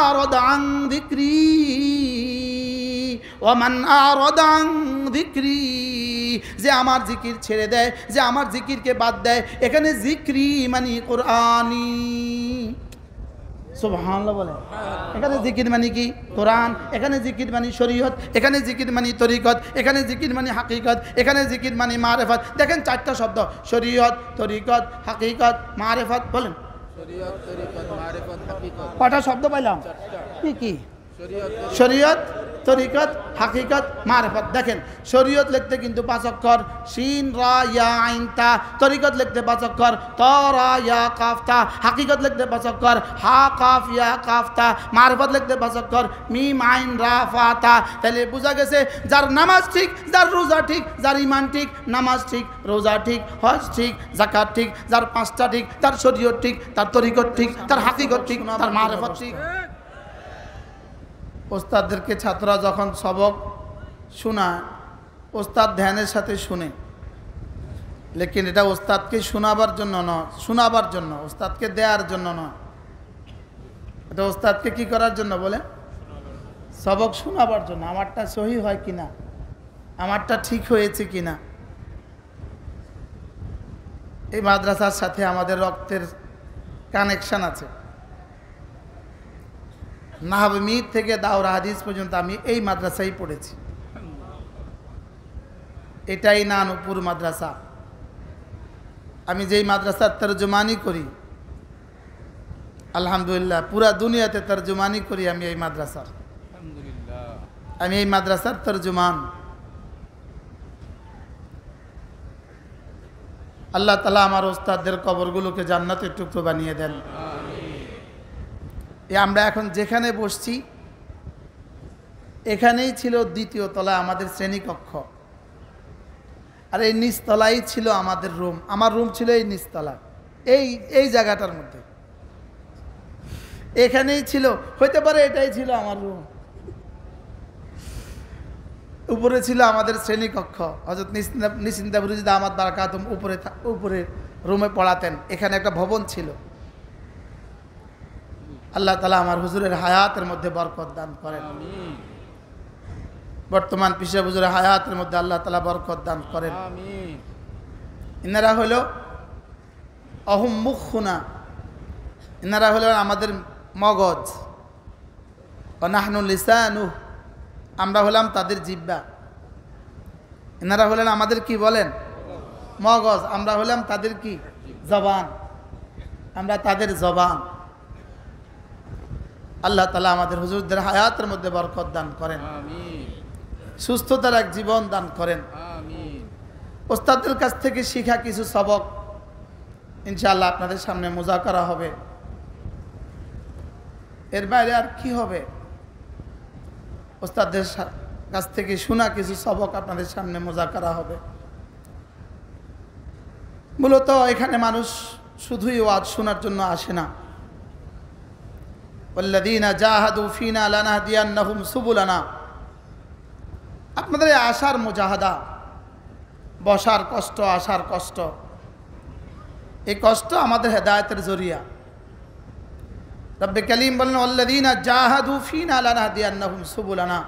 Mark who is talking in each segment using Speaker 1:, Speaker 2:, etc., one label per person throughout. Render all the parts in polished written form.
Speaker 1: আরাদা আন যিকরি ওয়া মান আরাদা আন যিকরি, যে আমার জিকির ছেড়ে দেয়, যে আমার জিকিরকে বাদ দেয়। এখানে যিকরি মানে কোরআনি। সুবহানাল্লাহ বলে। এখানে জিকির মানে কি? কোরআন। এখানে জিকির মানে শরীয়ত। এখানে জিকির মানে তরিকত। এখানে জিকির মানে হাকিকত। এখানে জিকির মানে মারেফত। দেখেন চারটা শব্দ, শরীয়ত, তরিকত, হাকিকত, মারেফত। বলেন
Speaker 2: শরীয়ত, তরিকত, মারিফত, হাকিকত।
Speaker 1: কয়টা শব্দ পাইলাম? কি কি? শরীয়ত, তরিকত, হাকিকত, মারেফত। দেখেন শরীয়ত লিখতে কিন্তু 5 অক্ষর, শিন রা ইয়া আইন তা। তরিকত লিখতে 5 অক্ষর, ত রা ইয়া কাফ তা। হাকিকত লিখতে 5 অক্ষর, হা কাফ ইয়া কাফ তা। মারেফত লিখতে 5 অক্ষর, মিম আইন রা ফা তা। তাহলে বোঝা গেছে যার নামাজ ঠিক, যার রোজা ঠিক, যার ঈমান ঠিক, নামাজ ঠিক, রোজা ঠিক, হজ ঠিক, যাকাত ঠিক, যার 5টা ঠিক, তার শরীয়ত ঠিক, তার তরিকত ঠিক, তার হাকিকত ঠিক, তার মারেফত ঠিক। ওস্তাদদেরকে ছাত্ররা যখন সবক শোনায়, ওস্তাদ ধ্যানের সাথে শুনে, লেকিন এটা ওস্তাদকে শোনাবার জন্য নয়, শোনাবার জন্য, ওস্তাদকে দেওয়ার জন্য নয়। এটা ওস্তাদকে কি করার জন্য বলে? সবক শোনাবার জন্য। আমারটা সহি হয় কিনা, আমারটা ঠিক হয়েছে কিনা। এই মাদ্রাসার সাথে আমাদের রক্তের কানেকশন আছে। নাহমিদ থেকে দাওরা হাদিস পর্যন্ত আমি এই মাদ্রাসায় পড়েছি। এটাই নানুপুর মাদ্রাসা। আমি যেই মাদ্রাসার তরজমানি করি, আলহামদুলিল্লাহ পুরা দুনিয়াতে তরজমানি করি আমি এই মাদ্রাসার। আমি এই মাদ্রাসার তরজমান। আল্লাহ তাআলা আমার ওস্তাদদের কবরগুলোকে জান্নাতের টুকরো বানিয়ে দেন। আমরা এখন যেখানে বসছি এখানেই ছিল 2য় তলায় আমাদের শ্রেণীকক্ষ, আর এই নিচতলাই ছিল আমাদের রুম। আমার রুম ছিল এই নিচতলা, এই জায়গাটার মধ্যে। এখানেই ছিল, হইতে পারে এটাই ছিল আমার রুম। উপরে ছিল আমাদের শ্রেণীকক্ষ। হযরত নিসিন্দাবুরুজি দামাত বারাকাতুম উপরে রুমে পড়াতেন। এখানে একটা ভবন ছিল। আল্লাহ তাআলা আমার হুজুরের হায়াতের মধ্যে বরকত দান করেন। বর্তমান পিসা হুজুরের হায়াতের মধ্যে আল্লাহ তাআলা বরকত দান করেন। ইনারা হলো অহুম মুখুনা, ইনারা হলো আমাদের মগজ। ওয়া নাহনু লিসানু, আমরা হলাম তাদের জিহ্বা। ইনারা হলেন আমাদের কি বলেন? মগজ। আমরা হলাম তাদের কি? জবান। আমরা তাদের জবান। আল্লাহ তাআলা আমাদের হুজুরদের হায়াতের মধ্যে বরকত দান করেন, সুস্থতার এক জীবন দান করেন। ওস্তাদের কাছ থেকে শিখা কিছু সবক ইনশাআল্লাহ আপনাদের সামনে মুযাকারা হবে। এর বাইরে আর কি হবে? ওস্তাদের কাছ থেকে শোনা কিছু সবক আপনাদের সামনে মুযাকারা হবে। মূলত এখানে মানুষ শুধুই ওয়াজ শোনার জন্য আসে না। ওয়াল্লাযীনা জাহাদু ফীনা লানাহদিয়ান্নাহুম সুবুলানা। আপনাদের আশার মুজাহাদা, বসার কষ্ট, আসার কষ্ট, এই কষ্ট আমাদের হেদায়েতের জরিয়া। রব্বে কারীম বলেন ওয়াল্লাযীনা জাহাদু ফীনা লানাহদিয়ান্নাহুম সুবুলানা।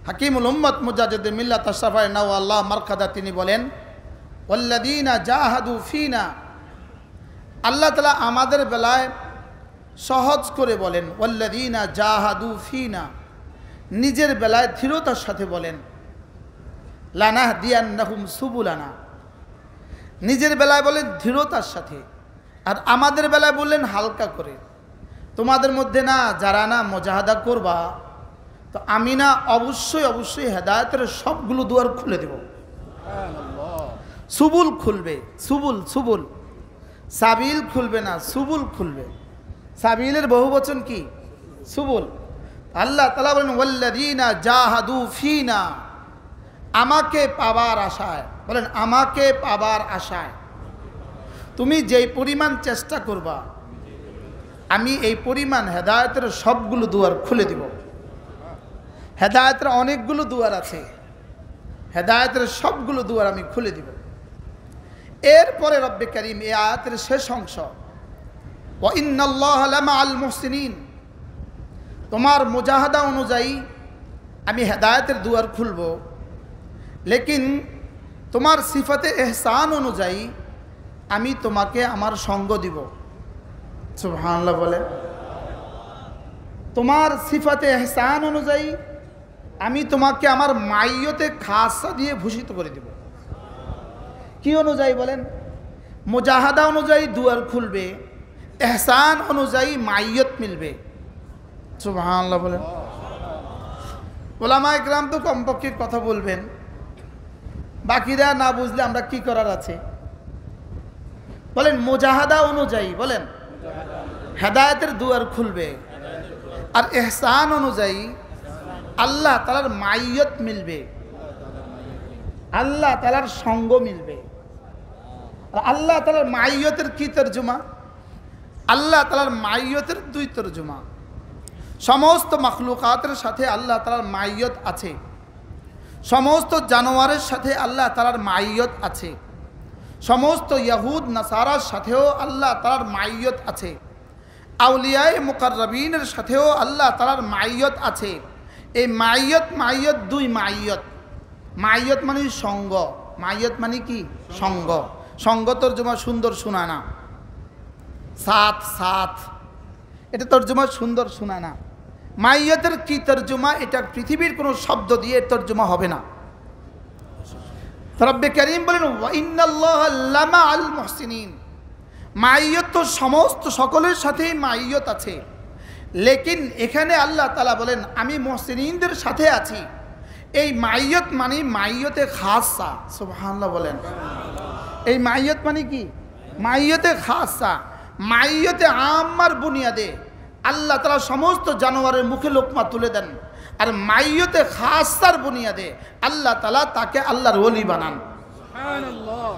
Speaker 1: হাকিমুল উম্মত মুজাদ্দিদ মিল্লাত আশরাফায়ে নাওয়াল্লাহ মারকাদা তিনি বলেন ওয়াল্লাযীনা জাহাদু ফীনা। আল্লাহ তাআলা আমাদের বেলায় সহজ করে বলেন ওয়াল্লাযীনা জাহাদু ফীনা, নিজের বেলায় দৃঢ়তার সাথে বলেন লানাহদিয়ান্নাহুম সুবুলানা। নিজের বেলায় বলেন দৃঢ়তার সাথে, আর আমাদের বেলায় বললেন হালকা করে। তোমাদের মধ্যে না যারা না মুজাহাদা করবা, তো আমি না অবশ্যই হেদায়েতের সবগুলো দুয়ার খুলে দেব। সুবুল খুলবে, সুবুল সাবিল খুলবে না, সুবুল খুলবে। সাবিলের বহুবচন কি? সুবুল। আল্লাহ তাআলা বলেন ওয়াল্লাযীনা জাহাদু ফীনা, আমাকে পাবার আশায়। বলেন আমাকে পাবার আশায় তুমি যেই পরিমাণ চেষ্টা করবা, আমি এই পরিমাণ হেদায়েতের সবগুলো দুয়ার খুলে দিব। হেদায়েতের অনেকগুলো দুয়ার আছে, হেদায়েতের সবগুলো দুয়ার আমি খুলে দিব। এরপরে রব্বে কারীম এই আয়াতের শেষ অংশ ওয়া ইন্নাল্লাহা লামাআল মুহসিনিন, তোমার মুজাহাদা অনুযায়ী আমি হেদায়েতের দুয়ার খুলব, লেকিন তোমার সিফাতে এহসান অনুযায়ী আমি তোমাকে আমার সঙ্গ দিব। সুবহানাল্লাহ বলে। তোমার সিফাতে এহসান অনুযায়ী আমি তোমাকে আমার মাইয়তে খাসা দিয়ে ভূষিত করে দেব। কি অনুযায়ী বলেন? মুজাহাদা অনুযায়ী দুয়ার খুলবে, এহসান অনুযায়ী মাইয়ত মিলবে। সুবহানাল্লাহ বলেন। ওলামা ইকরাম তো কমপক্ষে কথা বলবেন, বাকিরা না বুঝলে আমরা কি করার আছে? বলেন মুজাহাদা অনুযায়ী, বলেন হেদায়েতের দুয়ার খুলবে, আর এহসান অনুযায়ী আল্লাহ তাআলার মাইয়ত মিলবে, আল্লাহ তাআলার সঙ্গ মিলবে। আর আল্লাহ তাআলার মাইয়তের কি তরজমা? আল্লাহ তাআলার মাইয়তের দুই তরজমা। সমস্ত মাখলুকাতের সাথে আল্লাহ তাআলার মাইয়ত আছে, সমস্ত জানোয়ারের সাথে আল্লাহ তাআলার মাইয়ত আছে, সমস্ত ইয়াহুদ নাসারার সাথেও আল্লাহ তাআলার মাইয়ত আছে, আউলিয়ায়ে মুকাররবিনের সাথেও আল্লাহ তাআলার মাইয়ত আছে। এই মাইয়ত দুই মাইয়ত। মাইয়ত মানে সঙ্গ, মাইয়ত মানে কি? সঙ্গ। সঙ্গ তর্জমা সুন্দর শোনা না, সাথ সাথ, এটা তর্জমা সুন্দর শোনা না। মাইয়তের কি তর্জমা? এটা পৃথিবীর কোনো শব্দ দিয়ে তর্জমা হবে না। রব্বে কারীম বলেন ওয়া ইন্নাল্লাহা লামাআল মুহসিনিন, মাইয়ত তো সমস্ত সকলের সাথেই মাইয়ত আছে, লেকিন এখানে আল্লাহ তাআলা বলেন আমি মুহসিনিনদের সাথে আছি। এই মাইয়ত মানে মাইয়তে খাসা। সুবহানাল্লাহ বলেন। এই মাইয়ত মানে কি? মাইয়তে খাসা। মাইয়তে আম্মার বুনিয়াদে আল্লাহ তাআলা সমস্ত জানোয়ারের মুখে লোকমা তুলে দেন, আর মাইয়তে খাসার বুনিয়াদে আল্লাহ তাআলা তাকে আল্লাহর ওলি বানান। সুবহানাল্লাহ।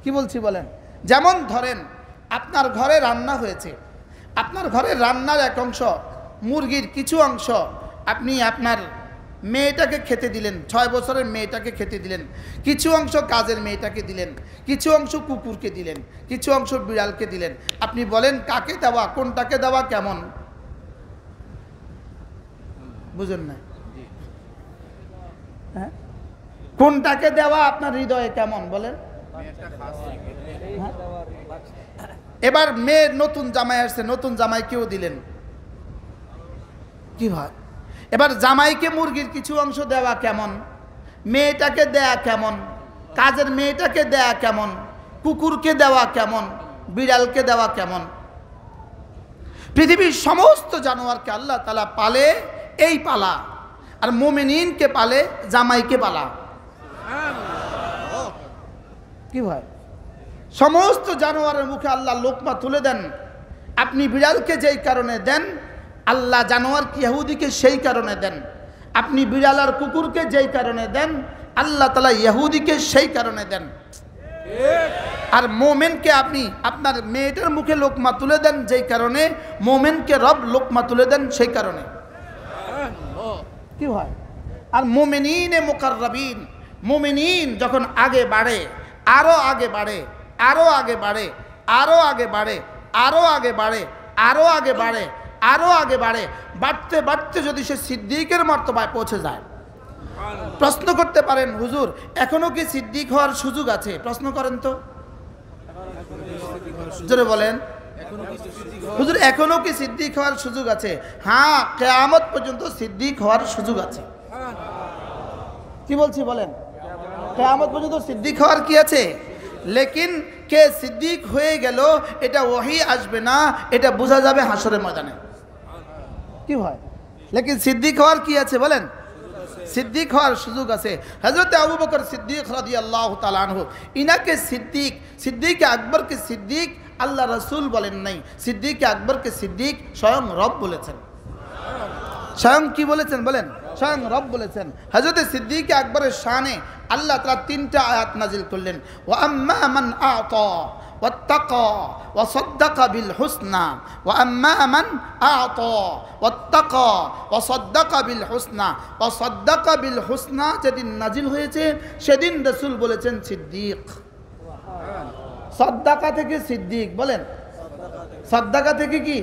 Speaker 1: কি বলছি বলেন? যেমন ধরেন আপনার ঘরে রান্না হয়েছে, আপনার ঘরের রান্নার এক অংশ, মুরগির কিছু অংশ আপনি আপনার মেয়েটাকে খেতে দিলেন, 6 বছরের মেয়েটাকে খেতে দিলেন, কিছু অংশ কাজের মেয়েটাকে দিলেন, কিছু অংশ কুকুরকে দিলেন, কিছু অংশ বিড়ালকে দিলেন। আপনি বলেন কাকে দেওয়া, কোনটাকে দেওয়া কেমন? বুঝেন না? হ্যাঁ, কোনটাকে দেওয়া আপনার হৃদয়ে কেমন বলেন? এবার মেয়ের নতুন জামাই আসছে, নতুন জামাইকেও দিলেন, কি হয়? এবার জামাইকে মুরগির কিছু অংশ দেওয়া কেমন, মেয়েটাকে দেয়া কেমন, কাজের মেয়েটাকে দেয়া কেমন, কুকুরকে দেওয়া কেমন, বিড়ালকে দেওয়া কেমন? পৃথিবীর সমস্ত জানোয়ারকে আল্লাহ তাআলা পালে এই পালা, আর মুমিনিনকে পালে জামাইকে পালা। কি হয়? সমস্ত জানোয়ারের মুখে আল্লাহ লোকমা তুলে দেন। আপনি বিড়ালকে যেই কারণে দেন, আল্লাহ জানোয়ারকে ইহুদিকে সেই কারণে দেন। আপনি বিড়াল আর কুকুরকে যেই কারণে দেন, আল্লাহ তাআলা ইহুদিকে সেই কারণে দেন। আর মোমেনকে আপনি আপনার মেয়েটার মুখে লোকমা তুলে দেন যেই কারণে, মোমেনকে রব লোকমা তুলে দেন সেই কারণে। কি হয়? আর মুমিনিনে মুকাররবিন, মুমিনিন যখন আগে বাড়ে, আরো আগে বাড়ে, আরো আগে বাড়ে, আরো আগে বাড়ে, আরো আগে বাড়ে, আরো আগে বাড়ে, আরো আগে বাড়ে, বাড়তে বাড়তে যদি সে সিদ্দিকের মর্তবায় পৌঁছে যায়। প্রশ্ন করতে পারেন হুজুর এখনো কি সিদ্দিক হওয়ার সুযোগ আছে? প্রশ্ন করেন তো, জোরে বলেন হুজুর এখনো কি সিদ্দিক হওয়ার সুযোগ আছে? হ্যাঁ, কিয়ামত পর্যন্ত সিদ্দিক হওয়ার সুযোগ আছে। কি বলছি বলেন? কিয়ামত পর্যন্ত সিদ্দিক হওয়ার কি আছে? লেকিন কে সিদ্দিক হয়ে গেল এটা ওহী আসবে না, এটা বোঝা যাবে হাসরের ময়দানে। কি হয়? লেকিন সিদ্দিক হওয়ার কি আছে বলেন? সিদ্দিক হওয়ার সুযোগ আছে। হযরত আবু বকর সিদ্দিক রাদিয়াল্লাহু তাআলা আনহু, ইনাকে সিদ্দিক, সিদ্দিক আকবরকে সিদ্দিক আল্লাহ রাসূল বলেন নাই, সিদ্দিক আকবরকে সিদ্দিক স্বয়ং রব বলেছেন। স্বয়ং কি বলেছেন বলেন? স্বয়ং রব বলেছেন। হযরত সিদ্দিক আকবরের শানে আল্লাহ তাআলা 3টা আয়াত নাজিল করলেন। ওয়া আম্মা মান আ'তা ওয়াত্তাকা ওয়াসাদ্দাকা বিল হুসনা, ওয়া আম্মা মান আ'তা ওয়াত্তাকা ওয়াসাদ্দাকা বিল হুসনা। ওয়াসাদ্দাকা বিল হুসনা যেদিন নাজিল হয়েছে সেদিন রাসূল বলেছেন সিদ্দিক। সাদ্দাকা থেকে সিদ্দিক, বলেন সাদ্দাকা থেকে কি?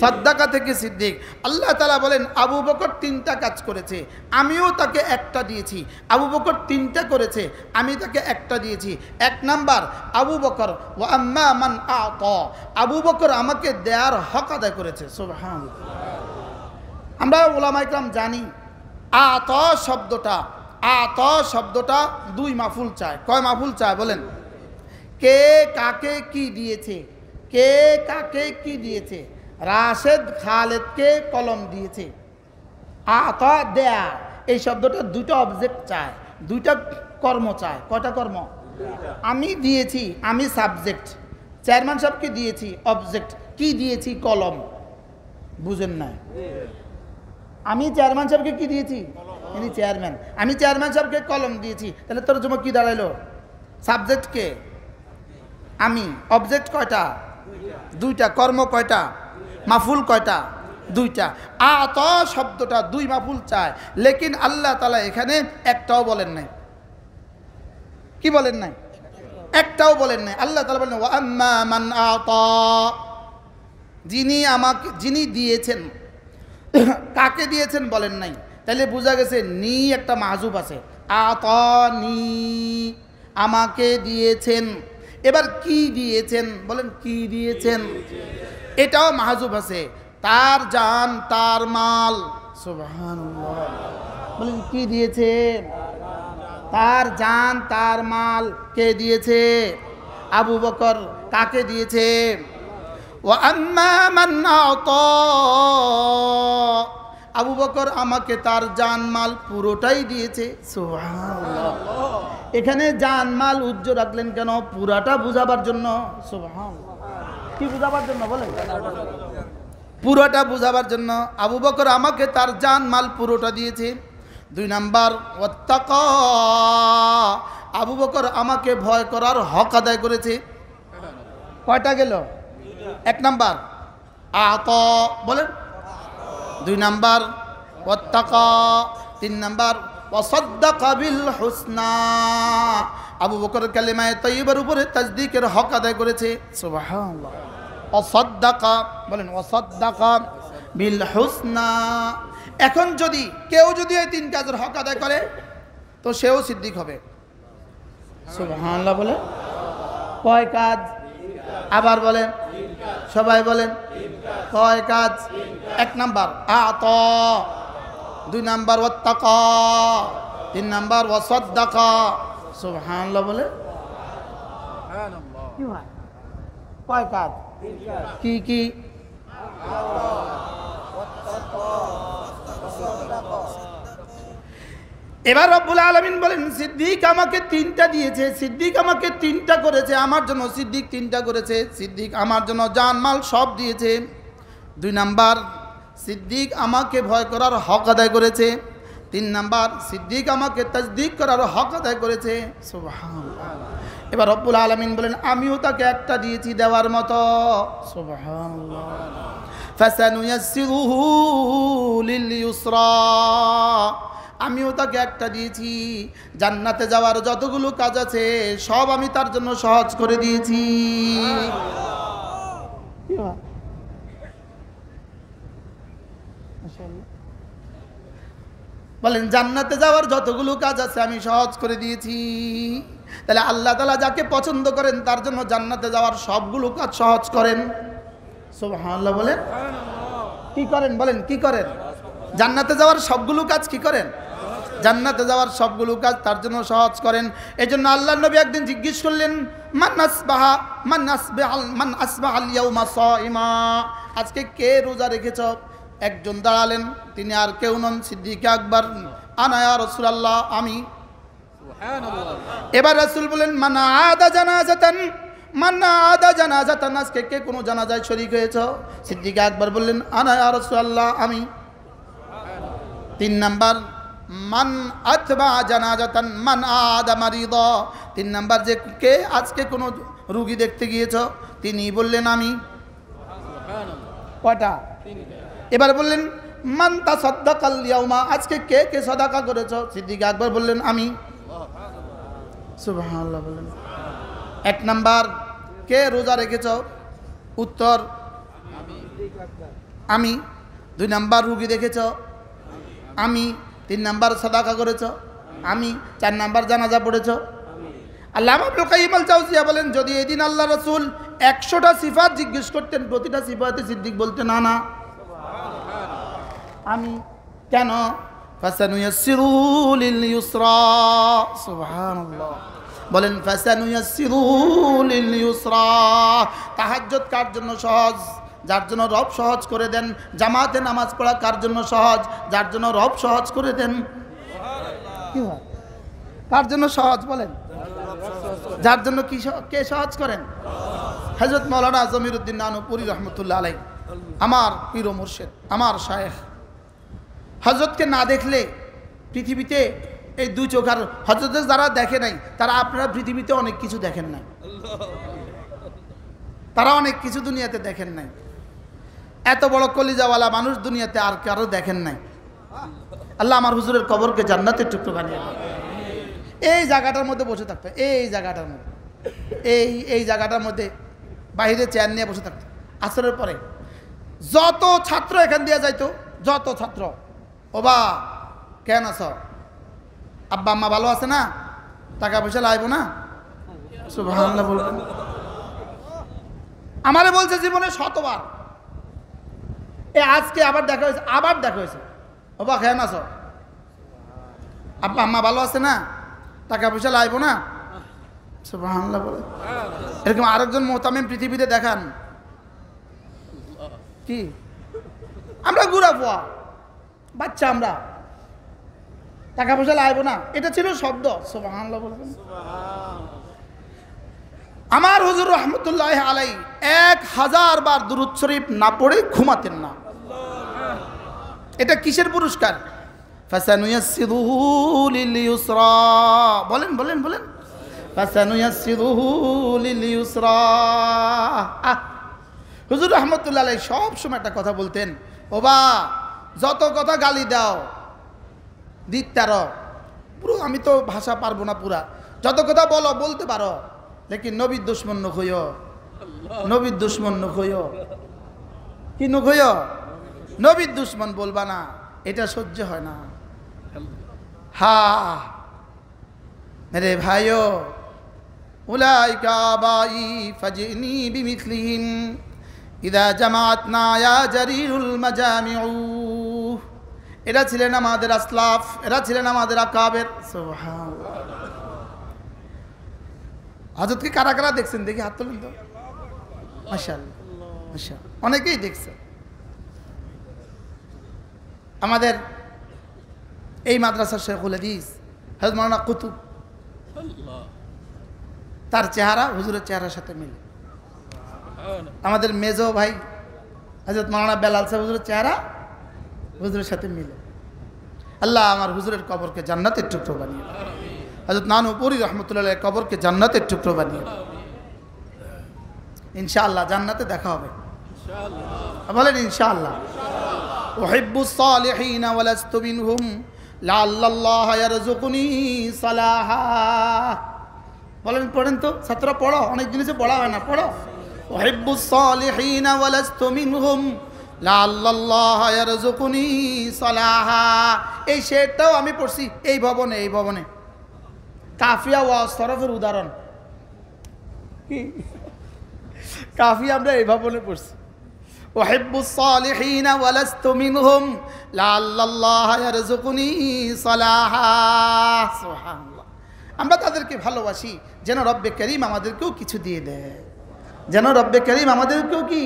Speaker 1: সাদ্দাকা থেকে সিদ্দিক। আল্লাহ তাআলা বলেন আবু বকর 3টা কাজ করেছে, আমিও তাকে একটা দিয়েছি। আবু বকর 3টা করেছে, আমি তাকে একটা দিয়েছি। 1 নাম্বার, আবু বকর ওয়া আম্মা মান আতা, আবু বকর আমাকে দেয়ার হক আদায় করেছে। সুবহানাল্লাহ। আমরা উলামা ইকরাম জানি আতা শব্দটা 2 মাফুল চায়। কয় মাফুল চায় বলেন? কে কাকে কি দিয়েছে? কে কাকে কি দিয়েছে? রাশেদ খালেদকে কলম দিয়েছে। আতা দেয়া, এই শব্দটা 2টা অবজেক্ট চায়, 2টা কর্ম চায়। কয়টা কর্ম? আমি দিয়েছি, আমি সাবজেক্ট, চেয়ারম্যান সাহেবকে দিয়েছি অবজেক্ট, কি দিয়েছি? কলম। বুঝেন না? আমি চেয়ারম্যান সাহেবকে কি দিয়েছি? ইনি চেয়ারম্যান, আমি চেয়ারম্যান সাহেবকে কলম দিয়েছি। তাহলে তোর জন্য কি দাঁড়াইলো? সাবজেক্ট কে? আমি। অবজেক্ট কয়টা? 2টা। কর্ম কয়টা? মাফুল কয়টা? 2টা। আত শব্দটা 2 মাফুল চায়, লেকিন আল্লাহ তাআলা এখানে একটাও বলেন নাই। কি বলেন নাই? একটাও বলেন নাই। আল্লাহ তাআলা বলেন ওয়া আম্মা মান আতা, যিনি দিয়েছেন। কাকে দিয়েছেন বলেন নাই। তাহলে বোঝা গেছে নি একটা মাহজুব আছে। আতানি, আমাকে দিয়েছেন। এবার কি দিয়েছেন বলেন? কি দিয়েছেন, এটাও মাহজুব আছে। তার জান তার মাল। সুবহানাল্লাহ। বলেন কি দিয়েছেন? তার জান তার মাল। কে দিয়েছে? আবু বকর। কাকে দিয়েছে? ওয়া আম্মা মান আতা, আবু বকর আমাকে তার জান মাল পুরোটাই দিয়েছে। সুবহানাল্লাহ। এখানে জান মাল উজ্জ্ব রাখলেন কেন? পুরাটা বুঝাবার জন্য। সুবহানাল্লাহ। কি বুঝাবার জন্য বলেন? পুরোটা বুঝাবার জন্য। আবু বকর আমাকে তার জান মাল পুরোটা দিয়েছে। 2 নাম্বার, ওয়াত্তাকা, আবু বকর আমাকে ভয় করার হক আদায় করেছে। কয়টা গেল? 1 নাম্বার আত বলেন, 2 নাম্বার ওয়াত্তাকা, 3 নাম্বার ওয়াসাদ্দাকা বিল হুসনা, আবু বকর কালিমায়ে তাইয়্যিবার উপরে তাসদীকের হক আদায় করেছে। সুবহানাল্লাহ। ওয়াসাদ্দাকা বলেন, ওয়াসাদ্দাকা বিল হুসনা। এখন কেউ যদি এই 3 কাজের হক আদায় করে তো সেও সিদ্দিক হবে। সুবহানাল্লাহ বলে। কয় কাজ? আবার বলেন, সবাই বলেন কয় কাজ? 1 নাম্বার আত, 2 নাম্বার ওয়াত্তাকা, 3 নাম্বার ওয়াসাদ্দাকা। সুবহানাল্লাহ বলে। কি হয়? কয় কাজ? কি কি? এবার রব্বুল আলামিন বলেন সিদ্দিক আমাকে 3টা দিয়েছে, সিদ্দিক আমাকে 3টা করেছে আমার জন্য, সিদ্দিক 3টা করেছে। সিদ্দিক আমার জন্য জানমাল সব দিয়েছে। 2 নাম্বার, সিদ্দিক আমাকে ভয় করার হক আদায় করেছে। 3 নাম্বার, সিদ্দিক আমাকে তাসদীক করার হক আদায় করেছে। সুবহানাল্লাহ। এবার রব্বুল আলামিন বলেন আমিও তাকে একটা দিয়েছি দেওয়ার মতো। সুবহানাল্লাহ। ফাসানুয়াসসিরুহু লিল ইউসরা, আমিও তাকে একটা দিয়েছি, জান্নাতে যাওয়ার যতগুলো কাজ আছে সব আমি তার জন্য সহজ করে দিয়েছি। বলেন জান্নাতে যাওয়ার যতগুলো কাজ আছে আমি সহজ করে দিয়েছি। তাহলে আল্লাহ তাআলা যাকে পছন্দ করেন তার জন্য জান্নাতে যাওয়ার সবগুলো কাজ সহজ করেন। সুবহানাল্লাহ বলেন। কি করেন বলেন? কি করেন? জান্নাতে যাওয়ার সবগুলো কাজ কি করেন? জান্নাতে যাওয়ার সবগুলো কাজ তার জন্য সহজ করেন। এজন্য আল্লাহর নবী একদিন জিজ্ঞেস করলেন মান আসবাহাল ইয়াউমা সাইমা, আজকে কে রোজা রেখেছ? একজন দাঁড়ালেন, তিনি আর কেউ নন সিদ্দিক আকবর। আনা ইয়া রাসূলুল্লাহ, আমি। এবার রাসূল বলেন মান আদা জানাজাতান, আজকে কে কোনো জানাজায় শরীক হয়েছ? সিদ্দিক আকবর বললেন আনা ইয়া রাসূলুল্লাহ, আমি। 3 নাম্বার মান আতবা জানাজাতান মান আদা মারিদা, 3 নাম্বার যে কে আজকে কোনো রোগী দেখতে গিয়েছ? তিনি বললেন আমি। কয়টা? এবার বললেন মান তাসাদ্দাকাল ইয়াউমা, আজকে কে কে সাদাকা করেছ? সিদ্দিক আকবর বললেন আমি। সুবহানাল্লাহ বলেন। 1 নাম্বার কে রোজা রেখেছ? উত্তর আমি 2 নাম্বার রুগী দেখেছ, আমি 3 নাম্বার সাদাকা করেছ, আমি 4 নাম্বার জানাজা পড়েছ। আল্লামা ইবনুল কাইয়িম আল জাওজিয়া বলেন, যদি এদিন আল্লাহ রাসূল 100টা সিফাত জিজ্ঞেস করতেন, প্রতিটা সিফাতে সিদ্দিক বলতেন না না আমি। কেন? ফাসানুয়াসসিরু লিল ইউসরা। সুবহানাল্লাহ। বলেন ফাসানুয়াসসিরু লিল ইউসরা। তাহাজ্জুদ কার জন্য সহজ? যার জন্য রব সহজ করে দেন। জামাতে নামাজ পড়া কার জন্য সহজ? যার জন্য রব সহজ করে দেন। কি হয়? কার জন্য সহজ বলেন? যার জন্য কি কে সহজ করেন? হযরত মাওলানা জমিরউদ্দিন নানুপুরি রহমতুল্লাহ আলাইহি, আমার পীর ও মুর্শিদ, আমার শায়েখ। হযরতকে না দেখলে পৃথিবীতে এই 2 চোখ, আর হযরতকে যারা দেখে নাই তারা আপনারা পৃথিবীতে অনেক কিছু দেখেন নাই, তারা অনেক কিছু দুনিয়াতে দেখেন নাই। এত বড় কলিজাওয়ালা মানুষ দুনিয়াতে আর কারো দেখেন নাই। আল্লাহ আমার হুজুরের কবরকে জান্নাতের টুকরো বানিয়ে দেন। এই জায়গাটার মধ্যে বসে থাকতো, এই জায়গাটার মধ্যে, এই জায়গাটার মধ্যে বাইরে চেয়ার নিয়ে বসে থাকতো। আসরের পরে যত ছাত্র এখান দিয়ে যাইতো, যত ছাত্র, ও বা কেন আছ? আব্বা আম্মা ভালো আছে না? টাকা পয়সা লাইব না? সুবহানাল্লাহ বলবেন। আমারে বলছে জীবনে 100বার। আজকে আবার দেখা হয়েছে, আবার দেখা হয়েছে। ও বা কেন আছ? আব্বা আম্মা ভালো আছে না? টাকা পয়সা লাইব না? সুবহানাল্লাহ বলে। এরকম আরেকজন মুহতামিম পৃথিবীতে দেখান। কি আমরা গুড়া পোয়া বাচ্চা, আমরা টাকা পয়সা লাইব না, এটা ছিল শব্দ। সুবহানাল্লাহ বলবেন। আমার হুজুর রহমতুল্লাহ আলাইহি 1000 বার দুরূদ শরীফ না পড়ে ঘুমাতেন না। এটা কিসের পুরস্কার? ফাসানুয়াসসিরুহু লিল ইউসরা। বলেন বলেন বলেন। ফাসানুয়াসসিরুহু লিল ইউসরা। হুজুর রহমতুল্লাহ আলাইহি সব সময় একটা কথা বলতেন, ও বা যত কথা গালি দাও দিতার, পুরো আমি তো ভাষা পারবো না পুরা, যত কথা বলো বলতে পারো, লেকিন নবীর দুশ্মন ন হইও, নবীর দুশ্মন ন হইও। কি ন হইও? নবীর দুশ্মন বলবা না, এটা সহ্য হয় না। হা মেরে ভাইও, উলাইকা আবাই ফাজিনি বিমিথলিহিম ইদা জামাআতনা ইয়া জারিরুল মাজামিউ। এরা ছিলেন আমাদের আসলাফ, এরা ছিলেন আমাদের আকাবের। সুবহানাল্লাহ। হযরতকে কারা কারা দেখছেন দেখি হাত তুলেন তো। মাশাআল্লাহ মাশাআল্লাহ, অনেকেই দেখছে। আমাদের এই মাদ্রাসার শেখুল হাদিস হযরত মাওলানা কুতুব, তার চেহারা হুজুরের চেহারার সাথে মিলে। আমাদের মেজো ভাই হযরত মাওলানা বেলাল সাহেব, হুজুরের চেহারা হুজুরের সাথে মিলে। আল্লাহ আমার হুজুরের কবরকে জান্নাতের টুকরো বানিয়ে দেন। হযরত নানুপুরি রহমতুল্লাহ কবরকে জান্নাতের টুকরো বানিয়ে দেন। ইনশাআল্লাহ জান্নাতে দেখা হবে, বলেন ইনশাআল্লাহ। উহিব্বুস সালিহিন ওয়া লাস্তু মিনহুম লাআল্লাল্লাহ ইয়ারযুকুনি সালাহা। বলেন, পড়েন তো ছাত্ররা, পড়ো, অনেক জিনিসে পড়া হয় না, পড়ো। উহিব্বুস সালিহিন ওয়া লাস্তু মিনহুম লাআল্লাল্লাহ ইয়ারযুকুনি সালাহা। এই শেরটাও আমি পড়ছি এই ভবনে, এই ভবনে। কাফিয়া ওয়া সরফের উদাহরণ কি? কাফিয়া আমরা এই ভবনে পড়ছি। উহিব্বুস সালিহিন ওয়া লাস্তু মিনহুম লাআল্লাল্লাহ ইয়ারযুকুনি সালাহা। সুবহানাল্লাহ। আমরা তাদেরকে ভালোবাসি যেন রব্বে করিম আমাদেরকেও কিছু দিয়ে দেয়, যেন রব্বে করিম আমাদেরকেও কি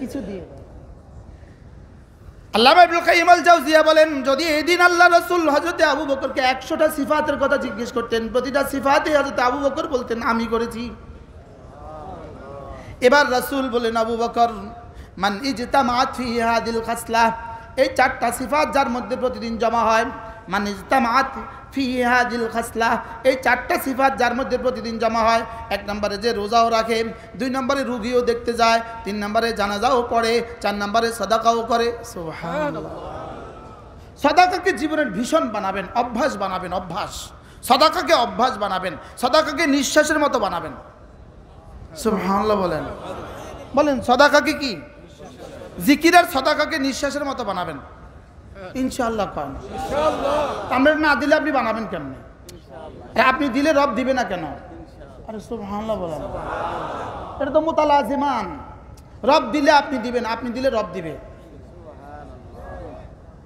Speaker 1: কিছু দিয়ে দেয়। আল্লামা ইবনুল কাইয়িম আল জাওজিয়া বলেন, যদি এদিন আল্লাহ রাসূল হযরত আবু বকরকে 100টা সিফাতের কথা জিজ্ঞেস করতেন, প্রতিটা সিফাতে হযরত আবু বকর বলতেন আমি করেছি। এবার রাসূল বলেন, আবু বকর মান ইজতামাআত ফি হাদিল খাসলাহ, এই 4টা সিফাত যার মধ্যে প্রতিদিন জমা হয়, মান ইজতামাআত ফি হাদিল খাসলাহ, এই 4টা সিফাত যার মধ্যে প্রতিদিন জমা হয়। 1 নম্বরে যে রোজাও রাখে, 2 নম্বরে রুগীও দেখতে যায়, 3 নম্বরে জানাজাও পড়ে, 4 নম্বরে সাদাকাও করে। সুবহানাল্লাহ। সাদাকাকে জীবনের ভীষণ বানাবেন, অভ্যাস বানাবেন, অভ্যাস। সাদাকাকে অভ্যাস বানাবেন, সাদাকাকে নিঃশ্বাসের মতো বানাবেন। সুবহানাল্লাহ বলেন, বলেন সাদাকাকে কি জিকির আর সদাকাকে নিঃশ্বাসের মতো বানাবেন ইনশাআল্লাহ কন আমরা না দিলে আপনি বানাবেন কেমনে আপনি দিলে রব দিবে না কেন আরে সুবহানাল্লাহ বলেন এটা তো মুতালাজিমান রব দিলে আপনি দিবেন আপনি দিলে রব দিবে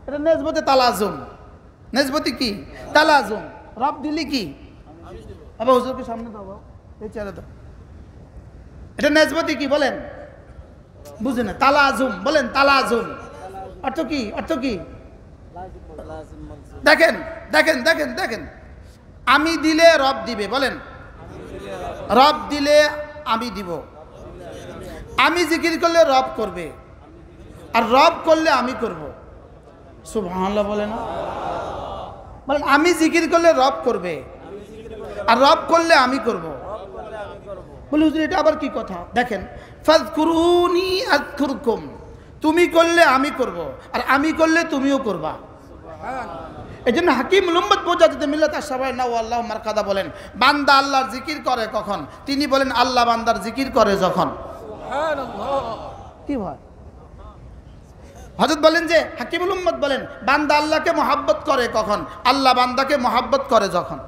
Speaker 1: এটা নেসবতে তালাজুম নেসবতি কি তালাজুম রব দিলে কি আবার হুজুরকে সামনে দাও এই চেয়ারে দাও এটা নেসবতি কি বলেন বুঝে না তালাজুম বলেন তালাজুম অর্থ কি অর্থ কি দেখেন দেখেন দেখেন দেখেন আমি দিলে রব দিবে বলেন রব দিলে আমি দিব আমি জিকির করলে রব করবে আর রব করলে আমি করব সুবহানাল্লাহ বলেন বলেন আমি জিকির করলে রব করবে আর রব করলে আমি করব বলে হুজুর এটা আবার কি কথা দেখেন ফাযকুরুনি আযকুরকুম তুমি করলে আমি করব আর আমি করলে তুমিও করবা এজন্য হাকিম উম্মত মুজাদ্দিদ মিল্লাত আশ-শাবায়না ওয়া আল্লাহু মারকাদা বলেন বান্দা আল্লাহর জিকির করে কখন তিনি বলেন আল্লাহ বান্দার জিকির করে যখন সুবহানাল্লাহ কি ভাই হযরত বলেন যে হাকিমুল উম্মত বলেন বান্দা আল্লাহকে মহব্বত করে কখন আল্লাহ বান্দাকে মহব্বত করে যখন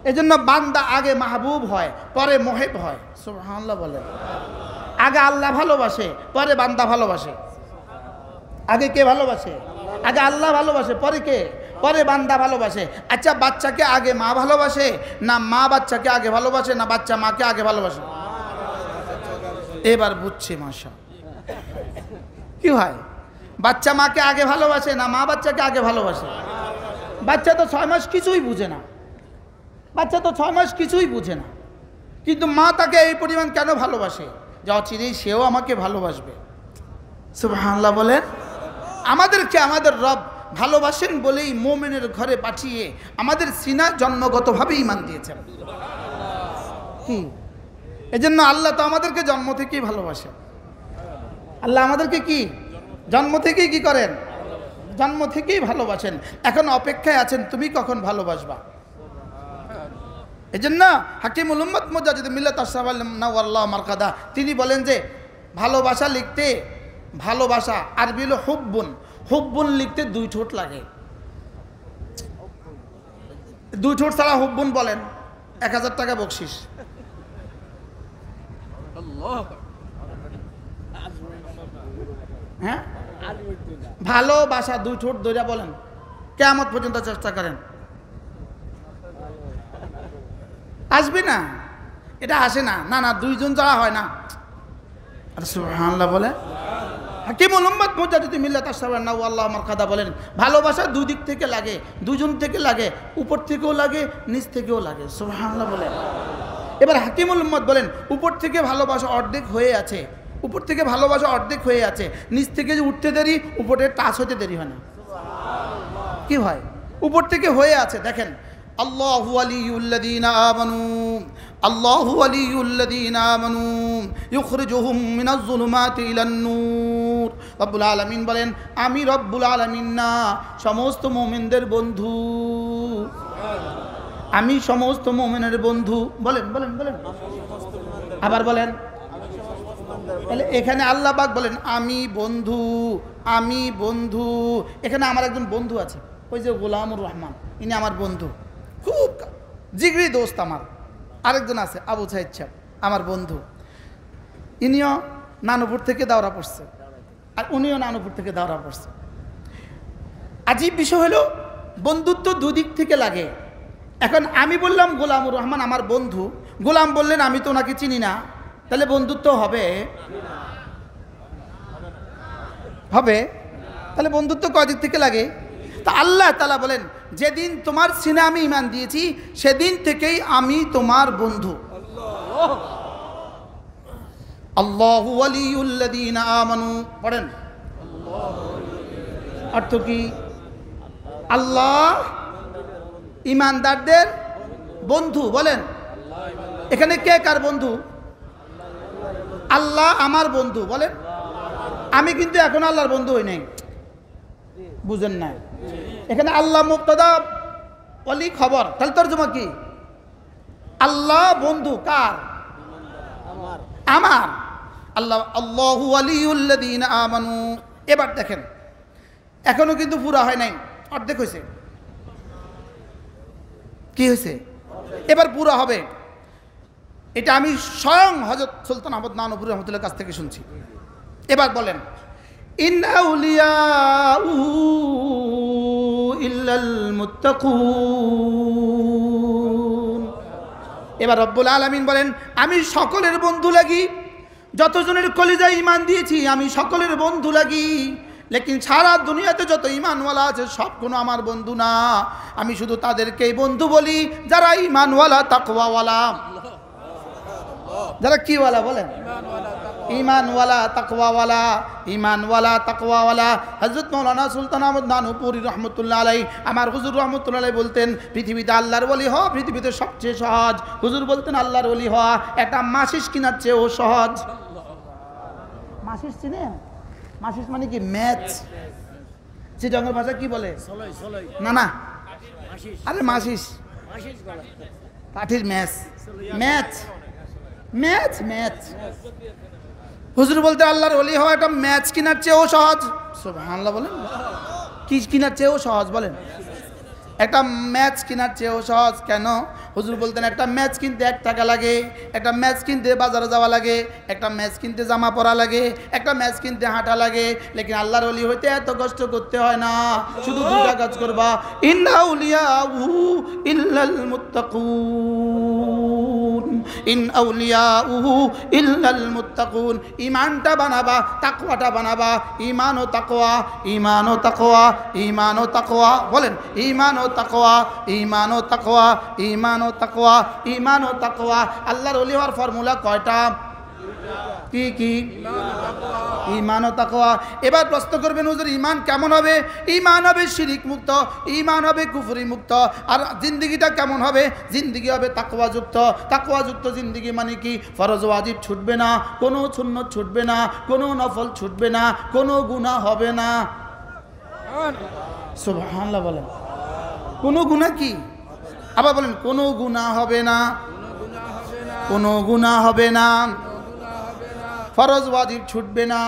Speaker 1: এজন্য বান্দা আগে মাহবুব হয় পরে মুহিব হয় সুবহানাল্লাহ বলেন আগে আল্লাহ ভালোবাসে পরে বান্দা ভালোবাসে আগে কে ভালোবাসে আগে আল্লাহ ভালোবাসে পরে কে পরে বান্দা ভালোবাসে আচ্ছা বাচ্চাকে আগে মা ভালোবাসে না মা বাচ্চাকে আগে ভালোবাসে না বাচ্চা মাকে আগে ভালোবাসে এবার বুঝছি মাশা কি হয় বাচ্চা মাকে আগে ভালোবাসে না মা বাচ্চাকে আগে ভালোবাসে বাচ্চা তো 6 মাস কিছুই বুঝে না বাচ্চা তো 6 মাস কিছুই বুঝে না কিন্তু মা তাকে এই পরিমাণ কেন ভালোবাসে যে অচিরেই সেও আমাকে ভালোবাসবে সুবহানাল্লাহ বলেন আমাদেরকে আমাদের রব ভালোবাসেন বলেই মুমিনের ঘরে পাঠিয়ে আমাদের সিনা জন্মগতভাবে ঈমান দিয়েছেন কি এজন্য আল্লাহ তো আমাদেরকে জন্ম থেকেই ভালোবাসেন আল্লাহ আমাদেরকে কি জন্ম থেকেই কি করেন জন্ম থেকেই ভালোবাসেন এখন অপেক্ষায় আছেন তুমি কখন ভালোবাসবা এজন্য হাকিমুল উম্মত মুজাদ্দিদ মিল্লাত আশ-শাবায়না ওয়া আল্লাহু মারকাদা তিনি বলেন যে ভালোবাসা লিখতে ভালোবাসা আরবি হলো হুব্বুন হুব্বুন লিখতে 2 ঠোঁট লাগে 2 ঠোঁট ছাড়া হুব্বুন বলেন 1000 টাকা বকশিশ আল্লাহ হ্যাঁ ভালোবাসা 2 ঠোঁট ধরে বলেন কিয়ামত পর্যন্ত চেষ্টা করেন আসবে না এটা আসে না না না 2 জন ছাড়া হয় না আর সুবহানাল্লাহ বলে হাকিমুল উম্মত মুজাদ্দিদ মিল্লাত আশ-শাবায়না ওয়া আল্লাহু মারকাদা বলেন ভালোবাসা 2 দিক থেকে লাগে 2 জন থেকে লাগে উপর থেকেও লাগে নিচ থেকেও লাগে সুবহানাল্লাহ বলে এবার হাকিমুল উম্মত বলেন উপর থেকে ভালোবাসা অর্ধেক হয়ে আছে উপর থেকে ভালোবাসা অর্ধেক হয়ে আছে নিচ থেকে যে উঠতে দেরি উপরে টাচ হতে দেরি হয় না কি হয় উপর থেকে হয়ে আছে দেখেন আল্লাহু ওয়ালিয়ুল্লাযীনা আমানু আল্লাহু ওয়ালিয়ুল্লাযীনা আমানু ইখরিজুহুম মিনাজ যুলুমাতি ইলান নূর রব্বুল আলামিন বলেন আমি রব্বুল আলামিন না সমস্ত মুমিনদের বন্ধু আমি সমস্ত মুমিনের বন্ধু বলেন বলেন বলেন আবার বলেন এখানে আল্লাহ পাক বলেন আমি বন্ধু এখানে আমার একজন বন্ধু আছে ওই যে গোলামুর রহমান ইনি আমার বন্ধু খুব জিগরি দোস্ত আমার আরেকজন আছে আবু সাইদ সাহেব আমার বন্ধু ইনিও নানুপুর থেকে দাওরা পড়ছে আর উনিও নানুপুর থেকে দাওরা পড়ছে আজীব বিষয় হলো বন্ধুত্ব 2 দিক থেকে লাগে এখন আমি বললাম গোলামুর রহমান আমার বন্ধু গোলাম বললেন আমি তো ওনাকে চিনি না তাহলে বন্ধুত্ব হবে হবে তাহলে বন্ধুত্ব কয় দিক থেকে লাগে তা আল্লাহ তাআলা বলেন যেদিন তোমার সিনে আমি ঈমান দিয়েছি সেদিন থেকেই আমি তোমার বন্ধু আল্লাহু ওয়ালিয়ুল্লাযীনা আমানু পড়েন অর্থ কি আল্লাহ ঈমানদারদের বন্ধু বলেন এখানে কে কার বন্ধু আল্লাহ আমার বন্ধু বলেন আমি কিন্তু এখন আল্লাহর বন্ধু হই নাই বুঝেন না এখানে আল্লাহ মুবতাদা ওয়ালি খবর তাহলে তরজমা কি আল্লাহ বন্ধু কার আমার আল্লাহু ওয়ালিউল্লাযীনা আমানু। এবার দেখেন এখনো কিন্তু পুরা হয় নাই, অর্ধেক হয়েছে। কি হয়েছে? এবার পুরা হবে। এটা আমি স্বয়ং হযরত সুলতান আহমদ নানুপুরি রহমতুল্লাহর কাছ থেকে শুনছি। এবার বলেন, ইন আউলিয়াউ ইল্লাল মুত্তাকুন। এবার রব্বুল আলামিন বলেন, আমি সকলের বন্ধু লাগি, যতজনের কলিজায় ঈমান দিয়েছি আমি সকলের বন্ধু লাগি, লেকিন সারা দুনিয়াতে যত ঈমানওয়ালা আছে সব কোনো আমার বন্ধু না। আমি শুধু তাদেরকেই বন্ধু বলি যারা ঈমানওয়ালা, তাকওয়াওয়ালা। যারা কি ওয়ালা বলেন? ঈমানওয়ালা, তাকওয়াওয়ালা। ঈমানওয়ালা, তাকওয়াওয়ালা। হযরত মাওলানা সুলতান আহমদ নানুপুরি রহমতুল্লাহ আলাইহি, আমার হুজুর রহমতুল্লাহ আলাইহি বলতেন, পৃথিবীতে আল্লাহর ওলি হওয়া পৃথিবীতে সবচেয়ে সহজ। হুজুর বলতেন আল্লাহর ওলি হওয়া একটা মাসিস কেনার চেয়েও সহজ। মাসিস চিনেন? মাসিস মানে কি? ম্যাচ। চিটাঙ্গের ভাষা কি বলে? না না, আরে মাসিস কাঠির ম্যাচ। Match match match. হুজুর বলতে আল্লাহর ওলি হওয়া একটা ম্যাচ কেনার চেয়েও সহজ। সুবহানাল্লাহ বলেন। কি কেনার চেয়েও সহজ বলেন? একটা ম্যাচ কেনার চেয়েও সহজ। কেন? হুজুর বলতেন একটা ম্যাচ কিনতে 1 টাকা লাগে, একটা ম্যাচ কিনতে বাজারে যাওয়া লাগে, একটা ম্যাচ কিনতে জামা পরা লাগে, একটা ম্যাচ কিনতে হাঁটা লাগে, লেকিন আল্লাহর ওলি হইতে এত কষ্ট করতে হয় না, শুধু 2টা কাজ করবা, ইন্না আউলিয়াউ ইল্লাল মুত্তাকুন, ইন আউলিয়াউ ইল্লাল মুত্তাকুন। ঈমানটা বানাবা, তাকওয়াটা বানাবা। ঈমান ও তাকওয়া, ঈমান ও তাকওয়া, ঈমান ও তাকওয়া। বলেন ঈমান ও তাকওয়া, ঈমান ও তাকওয়া, ঈমান ও তাকওয়া, ঈমান ও তাকওয়া। আল্লাহর ওলি হওয়ার ফর্মুলা কয়টা? কি কি? ঈমান ও তাকওয়া। এবার প্রশ্ন করবেন হুজুর ঈমান কেমন হবে? ঈমান হবে শিরিক মুক্ত, ঈমান হবে কুফরি মুক্ত। আর জিন্দেগিটা কেমন হবে? জিন্দেগি হবে তাকওয়া যুক্ত। তাকওয়া যুক্ত জিন্দেগি মানে কি? ফরজ ওয়াজিব ছুটবে না, কোনো সুন্নত ছুটবে না, কোনো নফল ছুটবে না, কোনো গুনাহ হবে না। সুবহানাল্লাহ বলেন। কোনো গুনাহ কি? আবার বলেন, কোনো গুনাহ হবে না, কোনো গুনাহ হবে না, ফরজ ওয়াজিব ছুটবে না।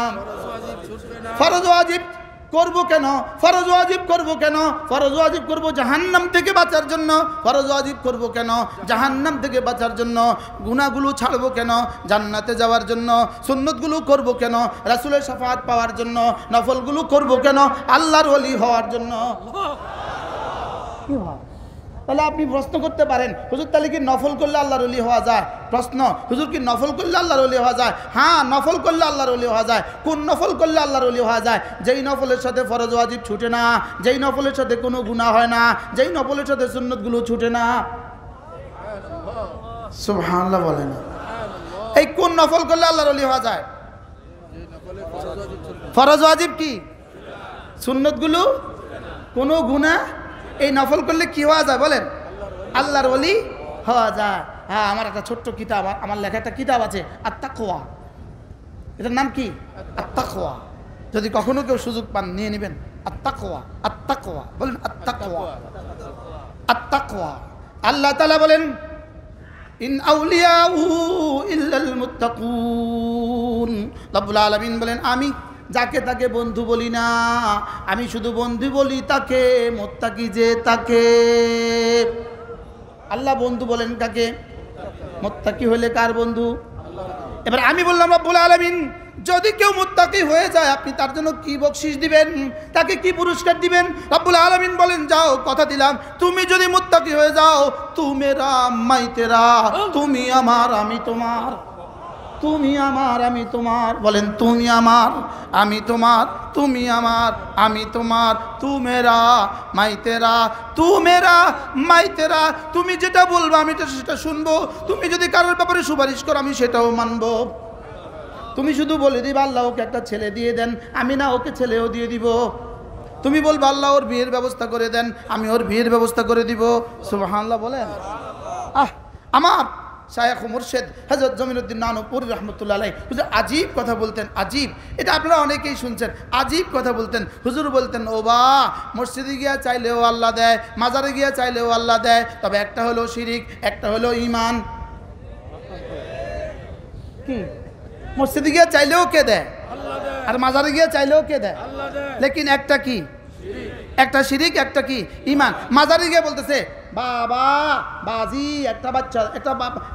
Speaker 1: ফরজ ওয়াজিব করব কেন? ফরজ ওয়াজিব করব কেন? ফরজ ওয়াজিব করব জাহান্নাম থেকে বাঁচার জন্য। ফরজ ওয়াজিব করব কেন? জাহান্নাম থেকে বাঁচার জন্য। গুনাহগুলো ছাড়বো কেন? জান্নাতে যাওয়ার জন্য। সুন্নতগুলো করব কেন? রাসূলের শাফাআত পাওয়ার জন্য। নফলগুলো করব কেন? আল্লাহর ওলি হওয়ার জন্য। কি হয়? তাহলে আপনি প্রশ্ন করতে পারেন, হুজুর তাহলে কি নফল করলে আল্লাহর ওলি হওয়া যায়? প্রশ্ন, হুজুর কি নফল করলে আল্লাহর ওলি হওয়া যায়? হ্যাঁ, নফল করলে আল্লাহর ওলি হওয়া যায়। কোন নফল করলে আল্লাহর ওলি হওয়া যায়? যেই নফলের সাথে ফরজ ওয়াজিব ছুটে না, যেই নফলের সাথে কোনো গুনাহ হয় না, যেই নফলের সাথে সুন্নতগুলো ছুটে না। সুবহানাল্লাহ বলেন। এই কোন নফল করলে আল্লাহর ওলি হওয়া যায়? ফরজ ওয়াজিব কি? সুন্নতগুলো, কোনো গুনাহ। এই নফল করলে কি হওয়া যায় বলেন? আল্লাহর ওলি হওয়া যায়। হ্যাঁ, আমার একটা ছোট্ট কিতাব, আমার লেখা একটা কিতাব আছে আত-তাকওয়া। এটার নাম কি? আত-তাকওয়া। যদি কখনো কেউ সুযোগ পান নিয়ে নেবেন। আত-তাকওয়া, আত-তাকওয়া বলেন, আত-তাকওয়া, আত-তাকওয়া। আল্লাহ তাআলা বলেন, ইন আউলিয়াউ ইল্লাল মুত্তাকুন। রব্বুল আলামিন বলেন, আমি যাকে তাকে বন্ধু বলি না, আমি শুধু বন্ধু বলি তাকে, মুত্তাকি যে তাকে। আল্লাহ বন্ধু বলেন কাকে? মুত্তাকি হলে কার বন্ধু? এবার আমি বললাম রব্বুল আলামিন যদি কেউ মুত্তাকি হয়ে যায় আপনি তার জন্য কি বকশিশ দিবেন, তাকে কি পুরস্কার দিবেন? রব্বুল আলামিন বলেন, যাও কথা দিলাম, তুমি যদি মুত্তাকি হয়ে যাও, তু মেরা মাই তেরা, তুমি আমার আমি তোমার, তুমি আমার আমি তোমার। বলেন, তুমি আমার আমি তোমার, তুমি আমার আমি তোমার, তু মেরা মাই তেরা, তু মেরা মাই তেরা। তুমি যেটা বলবো আমি সেটা শুনবো, তুমি যদি কারোর ব্যাপারে সুপারিশ করো আমি সেটাও মানবো। তুমি শুধু বলে দিবা আল্লাহ ওকে একটা ছেলে দিয়ে দেন, আমি না ওকে ছেলেও দিয়ে দিব। তুমি বলবা আল্লাহ ওর বিয়ের ব্যবস্থা করে দেন, আমি ওর বিয়ের ব্যবস্থা করে দিব। সুবহানাল্লাহ বলেন। আমার শায়খ মুর্শিদ হযরত জমিরুদ্দিন নানুপুরি রহমতুল্লাহ আলাইহি হুজুর আজীব কথা বলতেন। আজীব, এটা আপনারা অনেকেই শুনছেন। আজীব কথা বলতেন। হুজুর বলতেন, ও বা মসজিদে গিয়া চাইলেও আল্লাহ দেয়, মাজারে গিয়া চাইলেও আল্লাহ দেয়, তবে একটা হলো শিরিক, একটা হলো ঈমান। কি মসজিদে গিয়ে চাইলেও কে দেয়? আর মাজারে গিয়ে চাইলেও কে দেয়? লেকিন একটা কি, একটা শিরিক, একটা কি ইমান। মাজারে গিয়ে বলতেছে বাবা বাজি একটা বাচ্চা,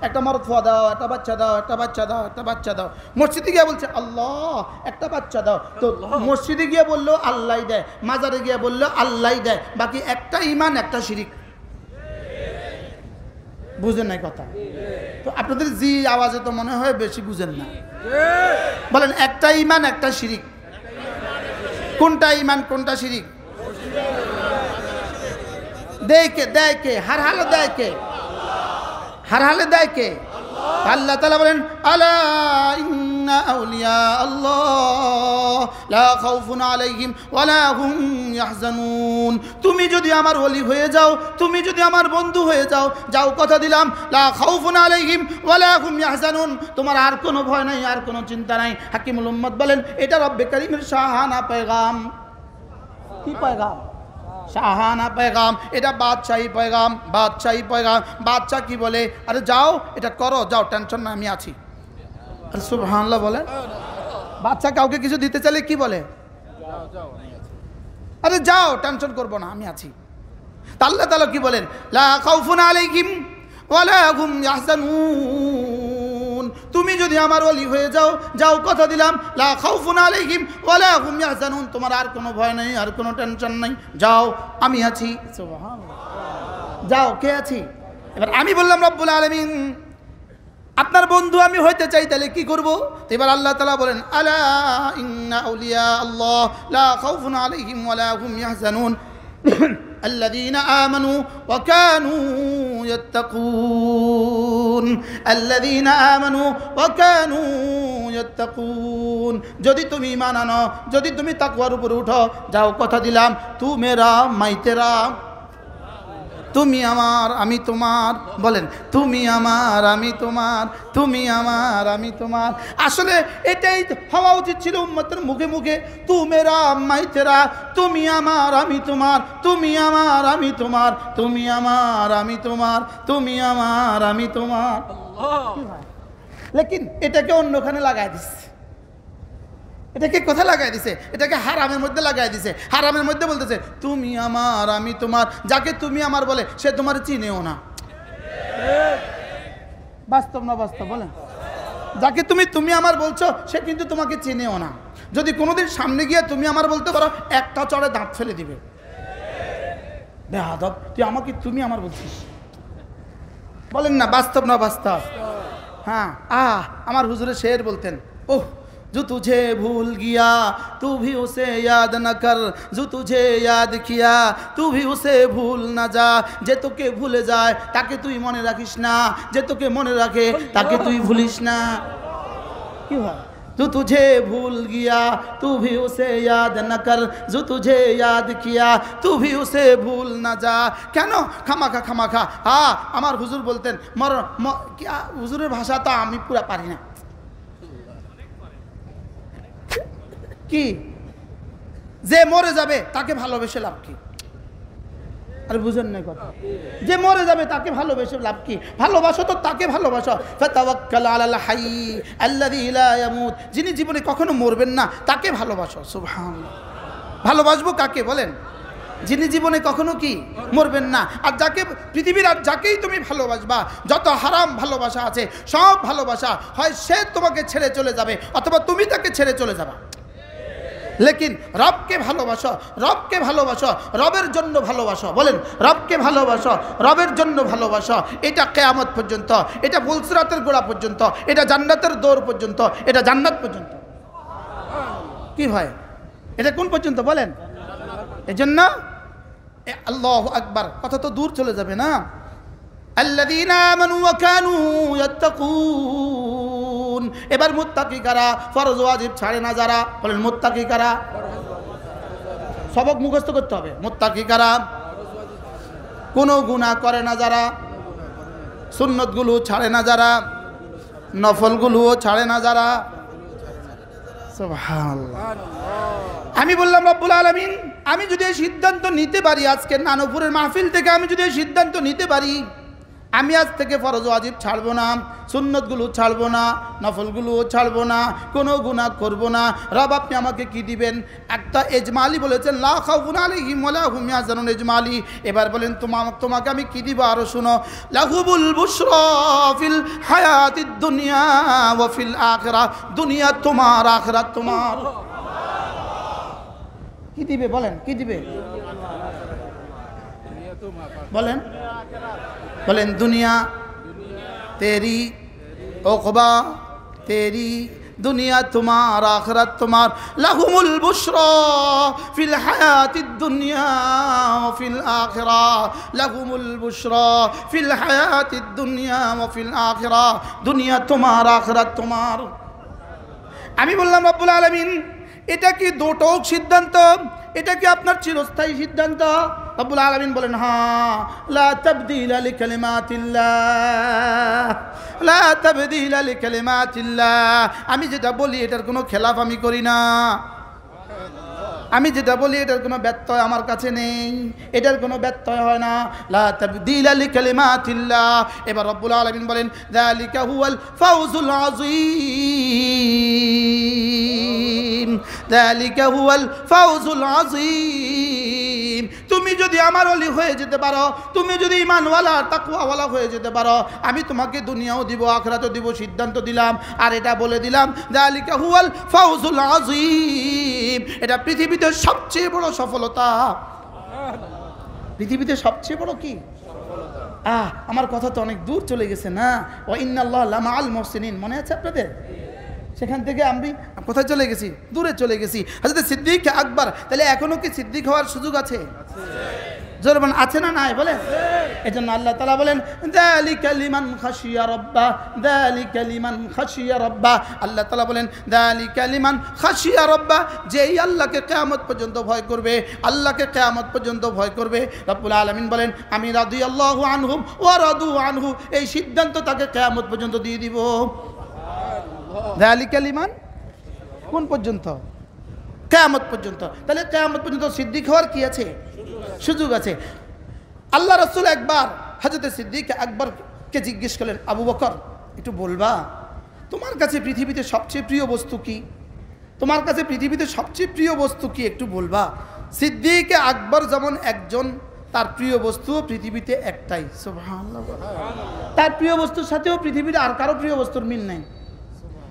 Speaker 1: একটা মরদ ফোয়া দাও, একটা বাচ্চা দাও, একটা বাচ্চা দাও, একটা বাচ্চা দাও। মসজিদে গিয়ে বলছে আল্লাহ একটা বাচ্চা দাও। তো মসজিদে গিয়ে বললো আল্লাহ দেয়, মাজারে গিয়ে বললো আল্লাহ দেয়। বাকি একটা ইমান, একটা শিরিক। বুঝেন নাই কথা? তো আপনাদের জি আওয়াজে তো মনে হয় বেশি বুঝেন না। বলেন একটা ইমান, একটা শিরিক। কোনটা ইমান, কোনটা শিরিক? দেয় কে? হার হালে দেয় কে? হার হালে দেয় কে? আল্লাহ তাআলা বলেন আলা ইন্না আউলিয়া আল্লাহ লা খাউফুন আলাইহিম ওয়ালা হুম ইয়াহজানুন। তুমি যদি আমার ওলি হয়ে যাও, তুমি যদি আমার বন্ধু হয়ে যাও, যাও কথা দিলাম লা খাউফুন আলাইহিম ওয়ালা হুম ইয়াহজানুন, তোমার আর কোনো ভয় নাই, আর কোনো চিন্তা নাই। হাকিমুল উম্মত বলেন এটা রব্বে কারীমের শাহানা পেগাম। কি পেগাম? শাহানা পেগাম। এটা বাদশাহী পেগাম, বাদশাহী পেগাম। বাদশাহ কি বলে? আরে যাও এটা করো, যাও, টেনশন না, আমি আছি। আরে সুবহানাল্লাহ বলে। বাদশাহ কাউকে কিছু দিতে চাইলে কি বলে? আরে যাও, টেনশন করবো না, আমি আছি। তা আল্লাহ তাআলা কি বলেন? লা খাউফুন আলাইহিম ওয়ালা হুম ইয়াহজানুন। তুমি যদি আমার ওলি হয়ে যাও, যাও কথা দিলাম লা খাউফুন আলাইহিম ওয়ালা হুম ইয়াহজানুন, তোমার আর কোনো ভয় নেই, আর কোনো টেনশন নাই, যাও আমি আছি। সুবহানাল্লাহ। যাও, কে আছি? এবার আমি বললাম রব্বুল আলামিন আপনার বন্ধু আমি হইতে চাই, তাহলে কি করব? এবার আল্লাহ তাআলা বলেন আলা ইন্না আউলিয়া আল্লাহ লা খাউফুন আলাইহিম ওয়ালা হুম ইয়াহজানুন الذين آمنوا وكانوا يتقون الذين آمنوا وكانوا يتقون। যদি তুমি ঈমান আনো, যদি তুমি তাকওয়ার উপর উঠো, যাও কথা দিলাম তু মেরা মাই তেরা, তুমি আমার আমি তোমার। বলেন তুমি আমার আমি তোমার, তুমি আমার আমি তোমার। আসলে এটাই হওয়া উচিত ছিল উম্মতের মুখে মুখে, তু মেরা মাই তেরা, তুমি আমার আমি তোমার, তুমি আমার আমি তোমার, তুমি আমার আমি তোমার, তুমি আমার আমি তোমার। লেকিন এটাকে অন্যখানে লাগাই দিচ্ছে। এটাকে কোথায় লাগাই দিছে? এটাকে হারামের মধ্যে লাগাই দিছে। হারামের মধ্যে বলতেছে তুমি আমার আমি তোমার। যাকে তুমি আমার বলে সে তোমার চিনেও না। বাস্তব না বাস্তব? বলেন যাকে তুমি আমার বলছো সে কিন্তু তোমাকে চিনেও না। যদি কোনোদিন সামনে গিয়ে তুমি আমার বলতে পারো, একটা চড়ে দাঁত ফেলে দিবে। বেয়াদব, তুই আমাকে তুমি আমার বলছিস। বলেন না বাস্তব না বাস্তব? हाँ আমার হুজুরে শের বলতেন, ओह जो तुझे भूल गया तू भी उसे याद न कर, जो तुझे याद किया तू भी उसे भूल न जा। जे তোকে ভুলে যায় তাকে তুই মনে রাখিস না, যে তোকে মনে রাখে তাকে তুই ভুলিস না। কি হয়? जो तुझे भूल गया तू भी उसे याद न कर, जो तुझे याद किया तू भी उसे भूल न जा। কেন খামাখা খামাখা? হ্যাঁ আমার হুজুর বলতেন, হুজুরের ভাষা তো আমি পুরা পারি না। কি যে মরে যাবে তাকে ভালোবেসে লাভ কি? আর বুঝেন না কথা? যে মরে যাবে তাকে ভালোবেসে লাভ কি? ভালোবাসো তো তাকে ভালোবাসো। ফাতাওয়াক্কাল আলাল হাই আল্লাযী লা ইয়ামুত, যিনি জীবনে কখনো মরবেন না তাকে ভালোবাসো। সুবহানাল্লাহ। ভালোবাসবো কাকে বলেন? যিনি জীবনে কখনো কি মরবেন না। আর যাকে পৃথিবীর আর যাকেই তুমি ভালোবাসবা, যত হারাম ভালোবাসা আছে সব ভালোবাসা হয় সে তোমাকে ছেড়ে চলে যাবে অথবা তুমি তাকে ছেড়ে চলে যাবা। লেকিন রবকে ভালোবাসো, রবকে ভালোবাসো, রবের জন্য ভালোবাসো। বলেন রবকে ভালোবাসো, রবের জন্য ভালোবাসো। এটা কিয়ামত পর্যন্ত, এটা ফুলসিরাতের গোড়া পর্যন্ত, এটা জান্নাতের দৌড় পর্যন্ত, এটা জান্নাত পর্যন্ত। কি ভাই এটা কোন পর্যন্ত বলেন? এজন্য আল্লাহু আকবার কথা তো দূর চলে যাবে না। আল্লাযীনা আমানু ওয়া কানু ইয়াত্তাকুন। এবার মুত্তাকি কারা? ফরজ ওয়াজিব ছাড়ে না যারা। বলেন মুত্তাকি কারা? সবক মুখস্থ করতে হবে। মুত্তাকি কারা? কোনো গুনাহ করে না যারা, সুন্নতগুলো ছাড়ে না যারা, নফলগুলোও ছাড়ে না যারা। সুবহানাল্লাহ। আমি বললাম রব্বুল আলামিন আমি যদি এই সিদ্ধান্ত নিতে পারি, আজকে নানপুরের মাহফিল থেকে আমি যদি এই সিদ্ধান্ত নিতে পারি, আমি আজ থেকে ফরজ ওয়াজিব ছাড়বো না, সুন্নতগুলো ছাড়বো না, নফলগুলোও ছাড়বো না, কোনো গুনাহ করব না। রব আপনি আমাকে কি দিবেন? একটা এজমালি বলেছেন, লা খাউফুন আলাইহিম ওয়ালা হুম ইয়াহজানুন, এজমালি। এবার বলেন তোমাকে আমি কি দিব? আরো শুনো, লাহুবুল বুশরা ফিল হায়াতিদ দুনিয়া ওয়া ফিল আখিরাহ, দুনিয়া তোমার, আখিরাত তোমার। কি দিবে বলেন, কি দিবে বলেন? বলেন দুনিয়া তেরি, ওকবা তেরি, দুনিয়া তোমার, আখিরাত তোমার। লাহুমুল বুশরা ফিল হায়াতিদ দুনিয়া ওয়া ফিল আখিরাহ, লাহুমুল বুশরা ফিল হায়াতিদ দুনিয়া ওয়া ফিল আখিরাহ, দুনিয়া তোমার, আখিরাত তোমার। আমি বললাম রব্বুল আলামিন এটা কি দোটক সিদ্ধান্ত? এটা কি আপনার চিরস্থায়ী সিদ্ধান্ত? রব্বুল আলামিন বলেন, হ্যাঁ, লা তাবদীলা লিকালিমাতিল্লাহ, লা তাবদীলা লিকালিমাতিল্লাহ। আমি যেটা বলি এটার কোনো খেলাফ আমি করি না, আমি যেটা বলি এটার কোনো ব্যত্যয় আমার কাছে নেই, এটার কোনো ব্যত্যয় হয় না। লা তাবদীলা লিকালিমাতিল্লাহ। এবার রব্বুল আলামিন বলেন, যালিকা হুয়াল ফাউজুল আযীম, যালিকা হুয়াল ফাউজুল আযীম। তুমি যদি আমার ওলি হয়ে যেতে পারো, তুমি যদি ঈমানওয়ালা তাকওয়াওয়ালা হয়ে যেতে পারো, আমি তোমাকে দুনিয়াও দিব, আখিরাতও দিব, সিদ্ধান্ত দিলাম। আর এটা বলে দিলাম, যালিকা হুয়াল ফাউজুল আযীম, এটা পৃথিবীতে সবচেয়ে বড় সফলতা। পৃথিবীতে সবচেয়ে বড় কি? আমার কথা তো অনেক দূর চলে গেছে না? ওয়া ইন্নাল্লাহ লামাআল মুহসিনিন, মনে আছে আপনাদের? সেখান থেকে আমি কোথায় চলে গেছি? দূরে চলে গেছি। হযরত সিদ্দিক আকবর, তাহলে এখনো কি সিদ্দিক হওয়ার সুযোগ আছে? জোরে বলেন, আছে না নাই? বলেন। এজন্য আল্লাহ তাআলা বলেন, যালিকা লিমান খাশিয়া রাব্বা, যালিকা লিমান খাশিয়া রাব্বা। আল্লাহ তাআলা বলেন, যালিকা লিমান খাশিয়া রাব্বা, যেই আল্লাহকে কিয়ামত পর্যন্ত ভয় করবে, আল্লাহকে কিয়ামত পর্যন্ত ভয় করবে। রব্বুল আলামিন বলেন, আমি রাদিয়াল্লাহু আনহুম ওয়া রাদু আনহু, এই সিদ্ধান্ত তাকে কিয়ামত পর্যন্ত দিয়ে দিব। যালিকা লিমান, কোন পর্যন্ত? কিয়ামত পর্যন্ত। তাহলে কিয়ামত পর্যন্ত সিদ্দিক হওয়ার কি আছে? সুযোগ আছে। আল্লাহ রাসূল একবার হযরত সিদ্দিক আকবরকে জিজ্ঞেস করলেন, আবু বকর একটু বলবা তোমার কাছে পৃথিবীতে সবচেয়ে প্রিয় বস্তু কি? তোমার কাছে পৃথিবীতে সবচেয়ে প্রিয় বস্তু কি একটু বলবা? সিদ্দিক আকবর যেমন একজন, তার প্রিয় বস্তু পৃথিবীতে একটাই। সুবহানাল্লাহ। তার প্রিয় বস্তুর সাথেও পৃথিবীতে আর কারো প্রিয় বস্তুর মিল নেই।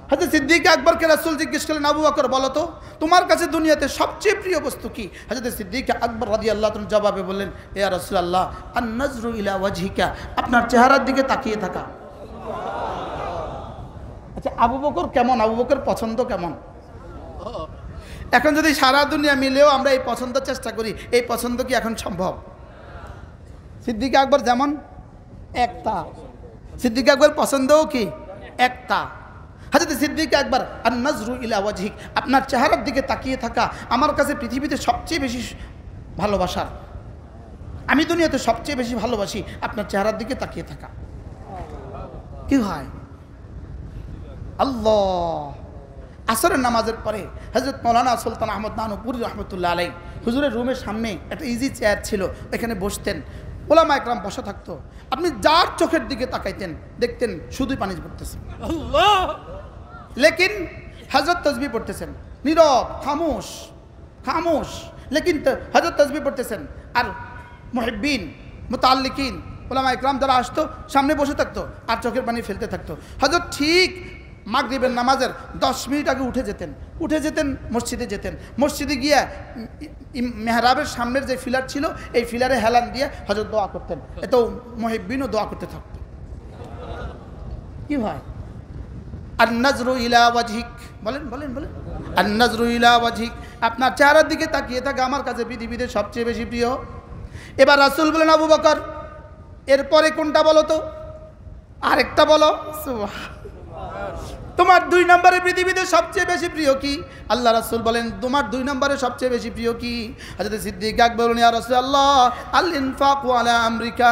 Speaker 1: হযরত সিদ্দিক আকবরকে রাসূল জিজ্ঞেস করলেন, আবু বকর বলো তো তোমার কাছে দুনিয়াতে সবচেয়ে প্রিয় বস্তু কি? হযরত সিদ্দিক আকবর রাদিয়াল্লাহু তাআলা জবাবে বললেন, ইয়া রাসূলুল্লাহ, আন-নাজরু ইলা ওয়াজহিকা, আপনার চেহারার দিকে তাকিয়ে থাকা। আচ্ছা, আবু বকর কেমন? আবু বকর পছন্দ কেমন? এখন যদি সারা দুনিয়া মিলেও আমরা এই পছন্দের চেষ্টা করি, এই পছন্দ কি এখন সম্ভব? সিদ্দিক আকবর যেমন একটা, সিদ্দিক আকবর পছন্দও কি একটা। হযরত সিদ্দিক আকবর, আন-নাজরু ইলা ওয়াজহিক, আপনার চেহারার দিকে তাকিয়ে থাকা আমার কাছে পৃথিবীতে সবচেয়ে বেশি ভালোবাসার। আমি দুনিয়াতে সবচেয়ে বেশি ভালোবাসি আপনার চেহারার দিকে তাকিয়ে থাকা। কি হয়? আল্লাহ। আসরের নামাজের পরে হযরত মাওলানা সুলতান আহমদ নানুপুরি রহমতুল্লাহ আলাইহি হুজুরের রুমের সামনে একটা ইজি চেয়ার ছিল, এখানে বসতেন, ওলামা একরাম বসা থাকতো। আপনি যার চোখের দিকে তাকাইতেন দেখতেন শুধুই পানি পড়তেছে। আল্লাহ। লেকিন হযরত তাসবিহ পড়তেছেন, নীরব, খামোশ খামোশ, লেকিন হযরত তাসবিহ পড়তেছেন। আর মুহিব্বিন, মুতাআল্লিকিন, ওলামা একরাম যারা আসতো সামনে বসে থাকতো আর চোখের পানি ফেলতে থাকতো। হযরত ঠিক মাগরিবের নামাজের 10 মিনিট আগে উঠে যেতেন, মসজিদে যেতেন। মসজিদে গিয়ে মেহরাবের সামনের যে ফিলার ছিল এই ফিলারে হেলান দিয়ে হযরত দোয়া করতেন। এত মুহিব্বিনও দোয়া করতে থাকতো। কি হয়? আন-নাজরু ইলা ওয়াজহিক, বলেন বলেন বলেন, আন-নাজরু ইলা ওয়াজহিক, আপনার চেহারার দিকে তাকিয়ে থাকা আমার কাছে পৃথিবীতে সবচেয়ে বেশি প্রিয়। এবার রাসূল বলেন, আবু বকর এরপরে কোনটা বলো তো? আরেকটা বলো। তোমার 2 নম্বরে পৃথিবীতে সবচেয়ে বেশি প্রিয় কি? আল্লাহ রাসূল বলেন, তোমার 2 নম্বরে সবচেয়ে বেশি প্রিয় কি? হযরত সিদ্দিক আকবর বলেন, ইয়া রাসূলুল্লাহ, আল ইনফাকু আলা আমরিকা,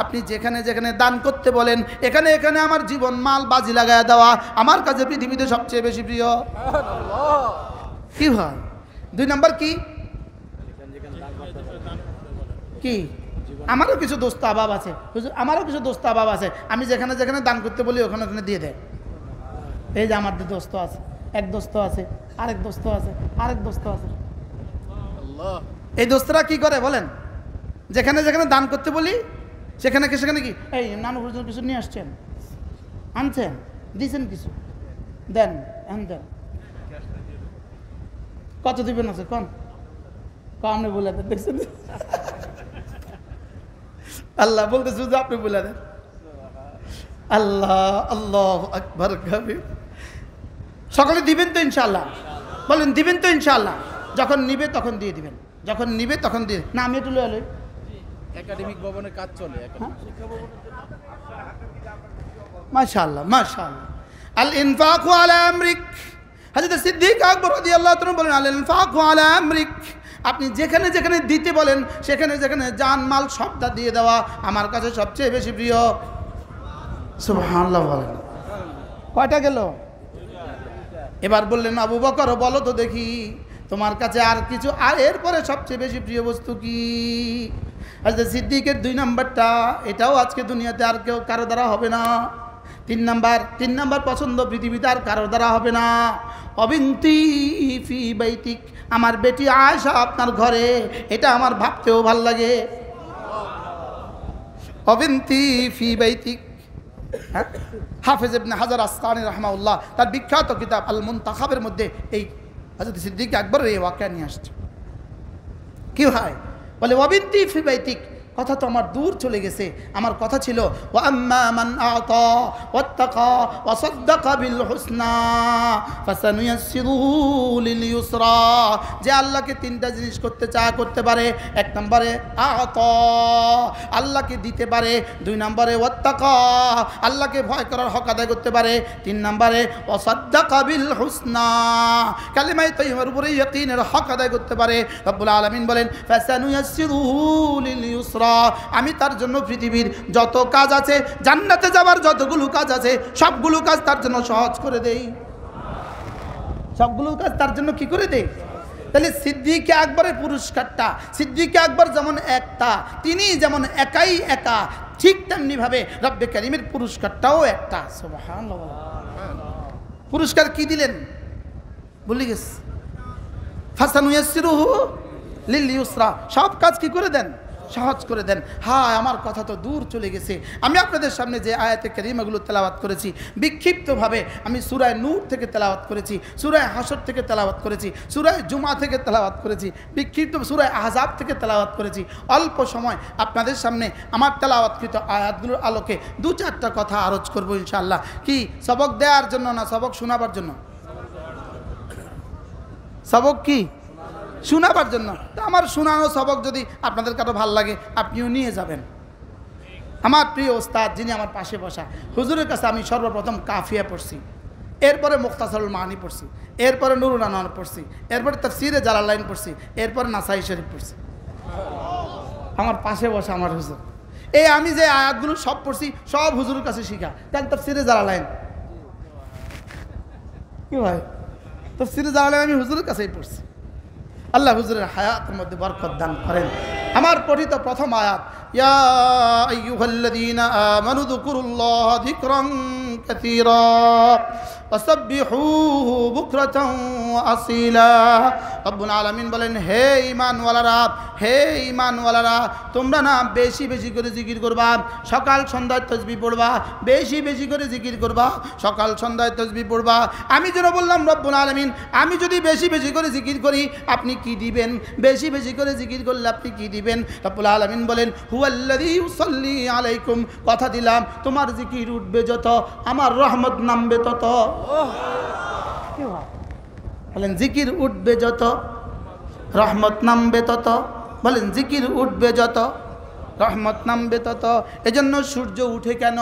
Speaker 1: আপনি যেখানে যেখানে দান করতে বলেন এখানে এখানে আমার জীবন মাল বাজি লাগায় দেওয়া আমার কাছে পৃথিবীতে সবচেয়ে বেশি প্রিয়। সুবহানাল্লাহ। কি হয়? 2 নম্বর কি? কি? আমারও কিছু দোস্ত আবাব আছে হুজুর, আমারও কিছু দোস্ত আবাব আছে, আমি যেখানে যেখানে দান করতে বলি ওখানে ওখানে দিয়ে দেয়। এই যে আমার দোস্ত আছে, এক দোস্ত আছে, আরেক দোস্ত আছে, আরেক দোস্ত আছে। এই দোস্তরা কি করে বলেন? যেখানে যেখানে দান করতে বলি সেখানে কি এই নানু হুজুর কিছু নিয়ে আসছেন, আনছেন, দিয়েছেন কিছু, দেন দেন, কত দিবেন আছে কন আপনি বলে দেন। দেখছেন আল্লাহ বলতে শুধু আপনি বলে দেন। আল্লাহ আল্লাহ আকবার কাবীর। সকলে দিবেন তো ইনশাআল্লাহ? বলেন দিবেন তো ইনশাআল্লাহ? যখন নিবে তখন দিয়ে দিবেন, যখন নিবে তখন দিয়ে না। আমি একটু লই
Speaker 2: একাডেমিক ভবনের কাজ চলে।
Speaker 1: মাশাআল্লাহ মাশাআল্লাহ। আল ইনফাকু আলা আমরিক। হযরত সিদ্দিক আকবর রাদিয়াল্লাহু তাআলা বলেন আল ইনফাকু আলা আমরিক, আপনি যেখানে যেখানে দিতে বলেন সেখানে যেখানে জান মাল সবটা দিয়ে দেওয়া আমার কাছে সবচেয়ে বেশি প্রিয়। সুবহানাল্লাহ বলেন। কয়টা গেল? এবার বললেন আবু বকর বলো তো দেখি তোমার কাছে আর কিছু, আর এরপরে সবচেয়ে বেশি প্রিয় বস্তু কি? হযরত সিদ্দিকের 2 নাম্বারটা, এটাও আজকে দুনিয়াতে আর কেউ কারো দ্বারা হবে না। 3 নাম্বার পছন্দ পৃথিবীতে আর কারোর দ্বারা হবে না। অবিন্তি ফি বাইতিক, আমার বেটি আয়েশা আপনার ঘরে, এটা আমার ভাবতেও ভাল লাগে। অবিন্তি ফি বাইতিক। হাফেজ ইবনে হাজার আসকানি রাহমাহুল্লাহ তার বিখ্যাত কিতাব আল মুনতাখাবের মধ্যে এই হযরত সিদ্দিক আকবর এই ওয়াকিয়া নিয়ে আসছে। কি হয় বলে ওয়াবিন্তি ফি বাইতিক, কথা তো আমার দূর চলে গেছে। আমার কথা ছিল ওয়া আম্মা মান আতা ওয়াত্তাকা ওয়া সাদ্দাকা বিল হুসনা ফাসানুয়াসসিরুহু লিল ইউসরা। যে আল্লাহকে 3টা জিনিস করতে চায় করতে পারে। 1 নম্বরে আতা, আল্লাহকে দিতে পারে। 2 নম্বরে ওয়াত্তাকা, আল্লাহকে ভয় করার হক আদায় করতে পারে। 3 নম্বরে ওয়া সাদ্দাকা বিল হুসনা, কালিমায়ে তাইয়্যিবার উপরে ইয়াকিনের হক আদায় করতে পারে। রব্বুল আলামিন বলেন ফাসানুয়াসসিরুহু লিল ইউসরা, আমি তার জন্য পৃথিবীর যত কাজ আছে, জান্নাতে যাবার যতগুলো কাজ আছে সবগুলো কাজ তার জন্য সহজ করে দেই। সবগুলো কাজ তার জন্য কি করে দেই? তাহলে সিদ্দিক আকবরের পুরস্কারটা, সিদ্দিক আকবর যেমন একটা, তিনি যেমন একাই একা, ঠিক তেমনি ভাবে রব্বে কারীমের পুরস্কারটাও একটা। সুবহানাল্লাহ। পুরস্কার কি দিলেন বলি গেছে, ফাসানুয়াসসিরুহু লিল ইউসরা, সব কাজ কি করে দেন? সহজ করে দেন। হ্যাঁ, আমার কথা তো দূর চলে গেছে। আমি আপনাদের সামনে যে আয়াতে কারিমাগুলো তেলাওয়াত করেছি বিক্ষিপ্তভাবে, আমি সূরা নূর থেকে তেলাওয়াত করেছি, সূরা হাসর থেকে তেলাওয়াত করেছি, সূরা জুমা থেকে তেলাওয়াত করেছি, বিক্ষিপ্ত সূরা আহজাব থেকে তেলাওয়াত করেছি। অল্প সময় আপনাদের সামনে আমার তেলাওয়াতকৃত আয়াতগুলোর আলোকে 2-4টা কথা আরজ করবো ইনশাআল্লাহ। কি সবক দেওয়ার জন্য না সবক শোনাবার জন্য? সবক কি শোনাবার জন্য। তো আমার শোনানো সবক যদি আপনাদের কারো ভাল লাগে আপনিও নিয়ে যাবেন। আমার প্রিয় ওস্তাদ যিনি আমার পাশে বসা, হুজুরের কাছে আমি সর্বপ্রথম কাফিয়া পড়ছি, এরপরে মুখতাসারুল মানি পড়ছি, এরপরে নুরুল আনোয়ার পড়ছি, এরপরে তাফসিরে জালালাইন পড়ছি, এরপরে নাসাই শরীফ পড়ছি। আমার পাশে বসা আমার হুজুর, এই আমি যে আয়াতগুলো সব পড়ছি সব হুজুরের কাছে শিখা। তাহলে তাফসিরে জালালাইন কি ভাই, তাফসিরে জালালাইন আমি হুজুরের কাছেই পড়ছি। আল্লাহ হুজুরের হায়াতের মধ্যে বরকত দান করেন। আমার পঠিত প্রথম আয়াত, ইয়া আইয়ুহাল্লাযীনা আমানু যকুরুল্লাহা যিকরান কাসীরা ওয়াসাব্বিহুহু বুকরাতান ওয়া আসীলা। রব্বুল আলামিন বলেন, হে ঈমানওয়ালারা, হে ঈমানওয়ালারা, তোমরা না বেশি বেশি করে জিকির করবা, সকাল সন্ধ্যায় তাসবিহ পড়বা, বেশি বেশি করে জিকির করবা, সকাল সন্ধ্যায় তাসবিহ পড়বা। আমি যেন বললাম রব্বুল আলামিন, আমি যদি বেশি বেশি করে জিকির করি আপনি কি দিবেন? বেশি বেশি করে জিকির করলে আপনি কি দিবেন? রব্বুল আলামিন বলেন, হুয়াল্লাযী ইউসাল্লি আলাইকুম, কথা দিলাম তোমার জিকির উঠবে যত আমার রহমত নামবে তত। বলেন জিকির উঠবে যত রহমত নামবে তত। বলেন জিকির উঠবে যত রহমত নামবে তত। এজন্য সূর্য উঠে কেন?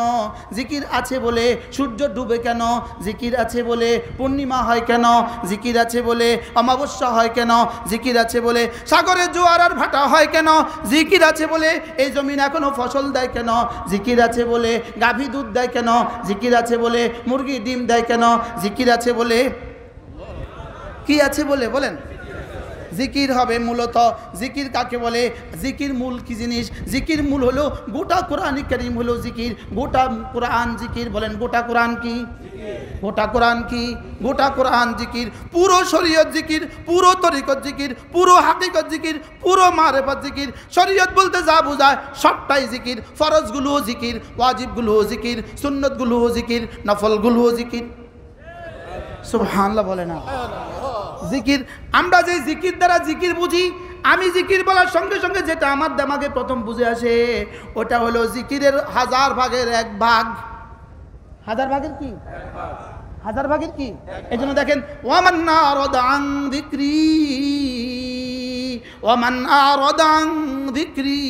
Speaker 1: জিকির আছে বলে। সূর্য ডুবে কেন? জিকির আছে বলে। পূর্ণিমা হয় কেন? জিকির আছে বলে। অমাবস্যা হয় কেন? জিকির আছে বলে। সাগরে জোয়ার আর ভাটা হয় কেন? জিকির আছে বলে। এই জমিন এখনো ফসল দেয় কেন? জিকির আছে বলে। গাভী দুধ দেয় কেন? জিকির আছে বলে। মুরগি ডিম দেয় কেন? জিকির আছে বলে। কি আছে বলে? বলেন জিকির হবে মূলত জিকির কাকে বলে, জিকির মূল কি জিনিস? জিকির মূল হলো গোটা কোরআন কারীম হলো জিকির, গোটা কোরআন জিকির। বলেন গোটা কোরআন কি? গোটা কোরআন কি? গোটা কোরআন জিকির। পুরো শরীয়ত জিকির, পুরো তরিকত জিকির, পুরো হাকিকত জিকির, পুরো মারেফত জিকির। শরীয়ত বলতে যা বোঝায় সবটাই জিকির। ফরজগুলোও জিকির, ওয়াজিবগুলোও জিকির, সুন্নতগুলোও জিকির, নফলগুলোও জিকির। সুবহানাল্লাহ বলে না জিকির। আমরা যে জিকির দ্বারা জিকির বুঝি, আমি জিকির বলার সঙ্গে সঙ্গে যেটা আমার দিমাগে প্রথম বুঝে আসে ওটা হলো জিকিরের 1000 ভাগের 1 ভাগ। 1000 ভাগের কি? 1000 ভাগের কি? এই জন্য দেখেন ওয়ামান আরাদা আন যিকরি, ওয়ামান আরাদা আন যিকরি,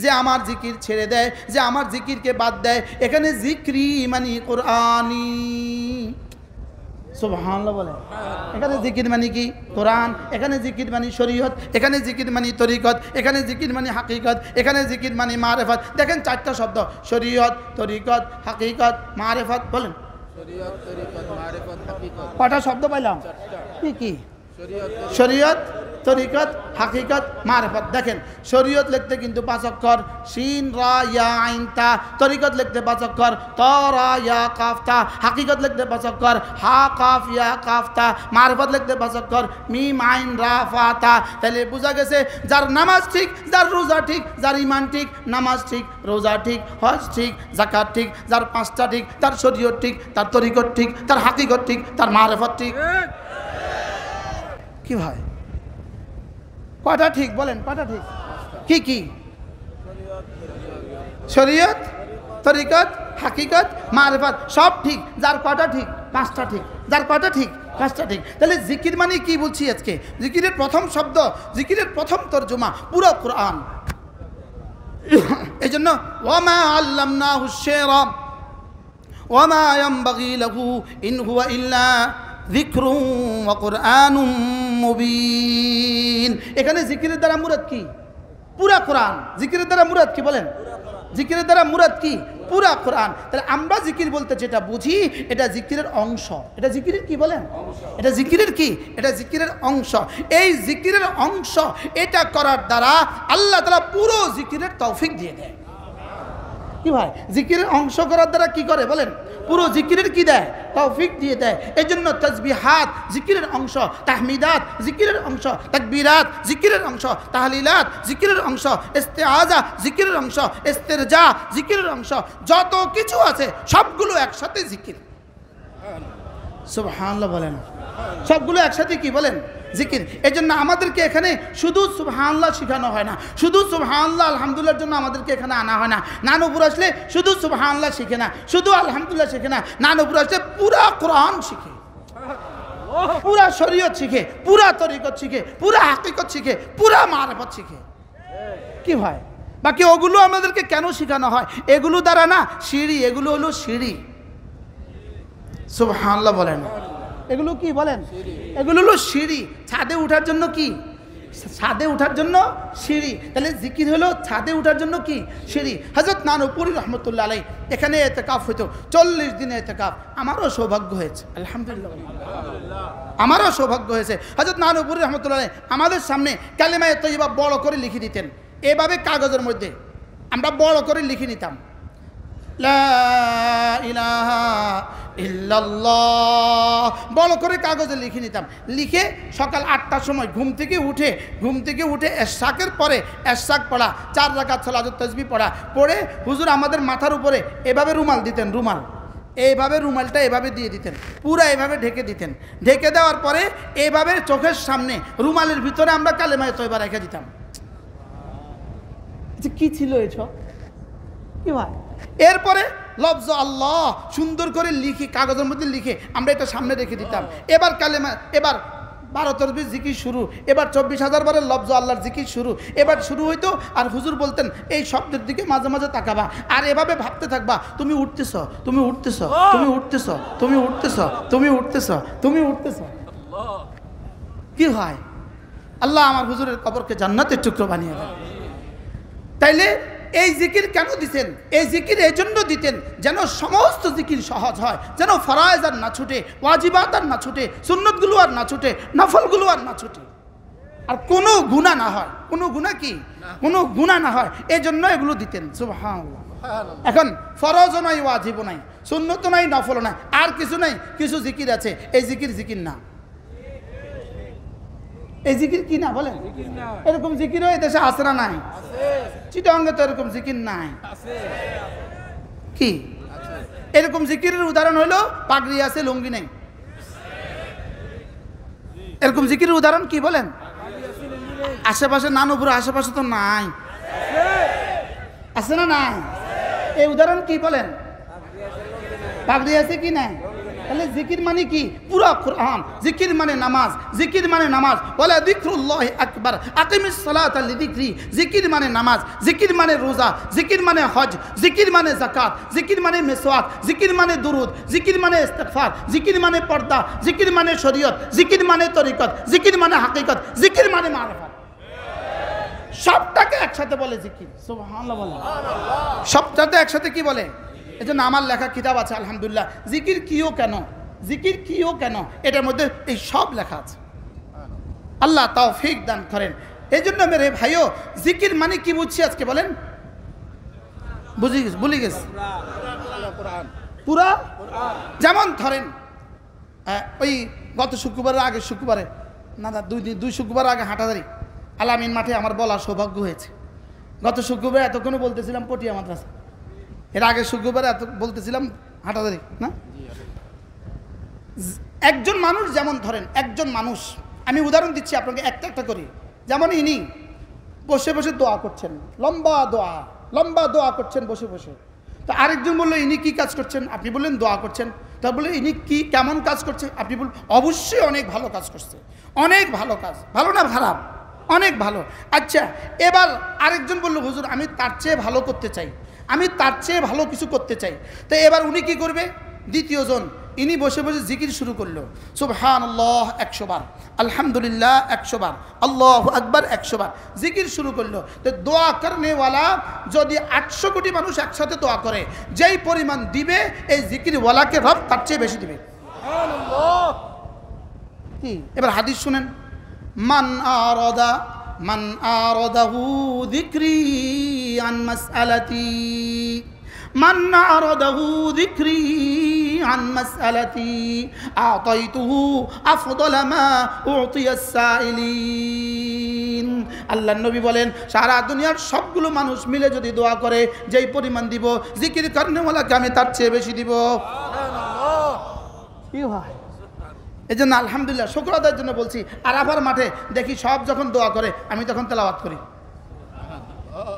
Speaker 1: যে আমার জিকির ছেড়ে দেয়, যে আমার জিকিরকে বাদ দেয়। এখানে যিকরি মানে কোরআনি। সুবহানাল্লাহ বলে। এখানে জিকির মানে কি? কোরআন। এখানে জিকির মানে শরীয়ত। এখানে জিকির মানে তরিকত। এখানে জিকির মানে হাকিকত। এখানে জিকির মানে মারেফত। দেখেন 4টা শব্দ, শরীয়ত, তরিকত, হাকিকত, মারেফত। বলেন
Speaker 2: শরীয়ত, তরিকত, মারিফত, হাকিকত।
Speaker 1: কটা শব্দ পাইলাম? কি কি? শরীয়ত, তরিকত, হাকিকত, মারেফত। দেখেন শরীয়ত লিখতে কিন্তু 5 অক্ষর, শিন রা ইয়া আইন তা। তরিকত লিখতে 5 অক্ষর, ত রা ইয়া কাফ তা। হাকিকত লিখতে 5 অক্ষর, হা কাফ ইয়া কাফ তা। মারেফত লিখতে 5 অক্ষর, মিম আইন রা ফা তা। তাহলে বোঝা গেছে যার নামাজ ঠিক, যার রোজা ঠিক, যার ঈমান ঠিক, নামাজ ঠিক, রোজা ঠিক, হজ ঠিক, যাকাত ঠিক, যার 5টা ঠিক, তার শরীয়ত ঠিক, তার তরিকত ঠিক, তার হাকিকত ঠিক, তার মারেফত ঠিক। কি ভাই কয়টা ঠিক? বলেন কয়টা ঠিক? কি কি? শরীয়ত, তরিকত, হাকিকত, মারিফত সব ঠিক। যার কয়টা ঠিক? 5টা ঠিক। যার কয়টা ঠিক? 5টা ঠিক। তাহলে জিকির মানে কি বলছি আজকে? জিকিরের প্রথম শব্দ, জিকিরের প্রথম তরজমা পুরো কোরআন। এই জন্য ওয়ামা আল্লামনাহু শিরা ওয়ামা ইয়ানবাগি লাহু ইন হুয়া ইল্লা যিকরুন ওয়া কুরআনুম মুবিন। এখানে জিকিরের দ্বারা মুরাদ কি? পুরা কোরআন। জিকিরের দ্বারা মুরাদ কি? বলেন জিকিরের দ্বারা মুরাদ কি? পুরা কোরআন। তাহলে আমরা জিকির বলতে যেটা বুঝি এটা জিকিরের অংশ। এটা জিকিরের কি? বলেন এটা জিকিরের কি? এটা জিকিরের অংশ। এই জিকিরের অংশ এটা করার দ্বারা আল্লাহ তাআলা পুরো জিকিরের তৌফিক দিয়ে দেয়। কি ভাই জিকিরের অংশ করার দ্বারা কি করে? বলেন পুরো জিকিরের কি দেয়? তৌফিক দিয়ে দেয়। এই জন্য তাসবিহাত জিকিরের অংশ, তাহমিদাত জিকিরের অংশ, তাকবীরাত জিকিরের অংশ, তাহলিলাত জিকিরের অংশ, ইস্তেআজা জিকিরের অংশ, ইস্তেরজা জিকিরের অংশ। যত কিছু আছে সবগুলো একসাথে জিকির। সুবহানাল্লাহ বলেন। সবগুলো একসাথে কি? বলেন জিকির। এই জন্য আমাদেরকে এখানে শুধু সুবহানাল্লাহ শেখানো হয় না, শুধু সুবহানাল্লাহ আলহামদুলিল্লাহর জন্য আমাদেরকে এখানে আনা হয় না। নানুপুর আসলে শুধু সুবহানাল্লাহ শিখে না, শুধু আলহামদুলিল্লাহ শিখে না। নানুপুর আসলে পুরা কোরআন শিখে, পুরা শরীয়ত শিখে, পুরা তরিকত শিখে, পুরা হাকিকত শিখে, পুরা মারিফত শিখে। কি ভাই বাকি ওগুলো আমাদেরকে কেন শেখানো হয়? এগুলো দ্বারা না সিঁড়ি, এগুলো হলো সিঁড়ি। সুবহানাল্লাহ বলেন। এগুলো কি? বলেন এগুলো হলো সিঁড়ি। ছাদে ওঠার জন্য কি? ছাদে ওঠার জন্য সিঁড়ি। তাহলে জিকির হলো ছাদে ওঠার জন্য কি? সিঁড়ি। হযরত নানুপুরি রহমতুল্লাহ আলাইহি এখানে ইতিকাফ হইতো 40 দিনে ইতিকাফ। আমারও সৌভাগ্য হয়েছে, আলহামদুলিল্লাহ আমারও সৌভাগ্য হয়েছে। হযরত নানুপুরি রহমতুল্লাহ আলাইহি আমাদের সামনে কালেমায়ে তয়্যিবা বড় করে লিখে দিতেন। এভাবে কাগজের মধ্যে আমরা বড় করে লিখে নিতাম, লা ইলাহা ইল্লাল্লাহ, বড় করে কাগজে লিখে নিতাম। লিখে সকাল 8টার সময় ঘুম থেকে উঠে এশরাকের পরে এশরাক পড়া, 4 রাকাত সালাতুত তাসবিহ পড়ে হুজুর আমাদের মাথার উপরে এভাবে রুমাল দিতেন। রুমাল এইভাবে রুমালটা এভাবে দিয়ে দিতেন, পুরো এভাবে ঢেকে দিতেন। ঢেকে দেওয়ার পরে এভাবে চোখের সামনে রুমালের ভিতরে আমরা কালেমায়ে তয়্যিবা রেখে দিতাম। কি ছিল এসব? কি ভাই এরপরে লফজ আল্লাহ সুন্দর করে লিখে কাগজের মধ্যে লিখে আমরা এটা সামনে রেখে দিতাম। এবার কালেমা, এবার 12 তসবিহ জিকির শুরু, এবার 24,000 বারের লফজ আল্লাহর জিকির শুরু। এবার শুরু হইতো আর হুজুর বলতেন এই শব্দের দিকে মাঝে মাঝে তাকাবা আর এভাবে ভাবতে থাকবা তুমি উঠতেছ, তুমি উঠতেছ, তুমি উঠতেছ, তুমি উঠতেছ, তুমি উঠতেছ, তুমি উঠতেছ। কি হয়? আল্লাহ আমার হুজুরের কবরকে জান্নাতের টুকরো বানিয়ে দেন। তাইলে এই জিকির কেন দিতেন? এই জিকির এই জন্য দিতেন যেন সমস্ত জিকির সহজ হয়, যেন ফরায়েজ আর না ছুটে, ওয়াজিবাত আর না ছুটে, সুন্নতগুলো আর না ছুটে, নফলগুলো আর না ছুটে। আর কোনো গুনাহ না হয়, কোনো গুনাহ কি, কোনো গুনাহ না হয়, এই জন্য এগুলো দিতেন। সুবহানাল্লাহ। এখন ফরজও নাই, ওয়াজিবও নাই, সুন্নতও নাই, নফলও নাই, আর কিছু নাই। কিছু জিকির আছে, এই জিকির না। এই জিকির কি না বলেন? এরকম জিকিরও এই দেশে আছে না নাই? চিটাঙ্গে তো এরকম জিকির নাই। কি এরকম জিকিরের উদাহরণ হলো পাগড়ি আছে, লুঙ্গি নেই। এরকম জিকিরের উদাহরণ কি বলেন? আশেপাশে নানুপুর আশেপাশে তো নাই, আছে না নাই? এই উদাহরণ কি বলেন? পাগড়ি আছে কি নাই? তাহলে জিকির মানে কি? পুরা কুরআন। জিকির মানে নামাজ, জিকির মানে নামাজ। ওয়ালা যিকরুল্লাহি আকবার, আকিমিস সালাতা লিযিকরি। জিকির মানে নামাজ, জিকির মানে রোজা, জিকির মানে হজ, জিকির মানে যাকাত, জিকির মানে মিসওয়াক, জিকির মানে দুরুদ, জিকির মানে ইস্তিগফার, জিকির মানে পর্দা, জিকির মানে শরীয়ত, জিকির মানে তরিকত, জিকির মানে হাকিকত, জিকির মানে মারিফাত। সবটাকে একসাথে বলে জিকির। সুবহানাল্লাহ বলে। সবটাকে একসাথে কি বলে? এই জন্য আমার লেখা কিতাব আছে আলহামদুলিল্লাহ, জিকির কিও কেন, জিকির কিও কেন, এটার মধ্যে এই সব লেখা আছে। আল্লাহ তৌফিক দান করেন। এই জন্য মেরে ভাইও, জিকির মানে কি বুঝছি আজকে বলেন? ভুলে গেছি পুরা। যেমন ধরেন ওই গত শুক্রবারের আগের শুক্রবারে, না না দুই শুক্রবার আগে হাঁটাদারি আলামিন মাঠে আমার বলার সৌভাগ্য হয়েছে। গত শুক্রবারে এতক্ষণও বলতেছিলাম পটিয়া মাদ্রাসা, এর আগে শুক্রবারে এত বলতেছিলাম হাঁটাদারি না। একজন মানুষ, যেমন ধরেন একজন মানুষ, আমি উদাহরণ দিচ্ছি আপনাকে একটা করি। যেমন ইনি বসে বসে দোয়া করছেন, লম্বা দোয়া করছেন বসে বসে। তো আরেকজন বললো ইনি কি কাজ করছেন? আপনি বললেন দোয়া করছেন। তা বললেন ইনি কি কেমন কাজ করছে? আপনি বললেন অবশ্যই অনেক ভালো কাজ করছে। অনেক ভালো কাজ, ভালো না খারাপ? অনেক ভালো। আচ্ছা, এবার আরেকজন বললো হুজুর আমি তার চেয়ে ভালো করতে চাই, আমি তার চেয়ে ভালো কিছু করতে চাই। তো এবার উনি কি করবে? দ্বিতীয়জন ইনি বসে বসে জিকির শুরু করলো, সুবহানাল্লাহ 100 বার, আলহামদুলিল্লাহ 100 বার, আল্লাহু আকবার 100 বার জিকির শুরু করলো। তো দোয়া করনেওয়ালা যদি 800 কোটি মানুষ একসাথে দোয়া করে, যেই পরিমাণ দিবে এই জিকিরওয়ালাকে রব তার চেয়ে বেশি দিবে। সুবহানাল্লাহ। কি এবার হাদিস শুনেন, মান আরাদাহু যিকরি আন মাসআলাতি, মান আরাদাহু যিকরি আন মাসআলাতি আতাইতুহু আফদালা মা উতিয়াস সাইলিন। আল্লাহর নবী বলেন, সারা দুনিয়ার সবগুলো মানুষ মিলে যদি দোয়া করে, যেই পরিমাণ দিব জিকির করনেওয়ালাকে আমি তার চেয়ে বেশি দিব। সুবহানাল্লাহ। কি হয়? এই জন্য আলহামদুলিল্লাহ শুকর আদায়ের জন্য বলছি। আরাফার মাঠে দেখি সব যখন দোয়া করে, আমি তখন তেলাওয়াত করি।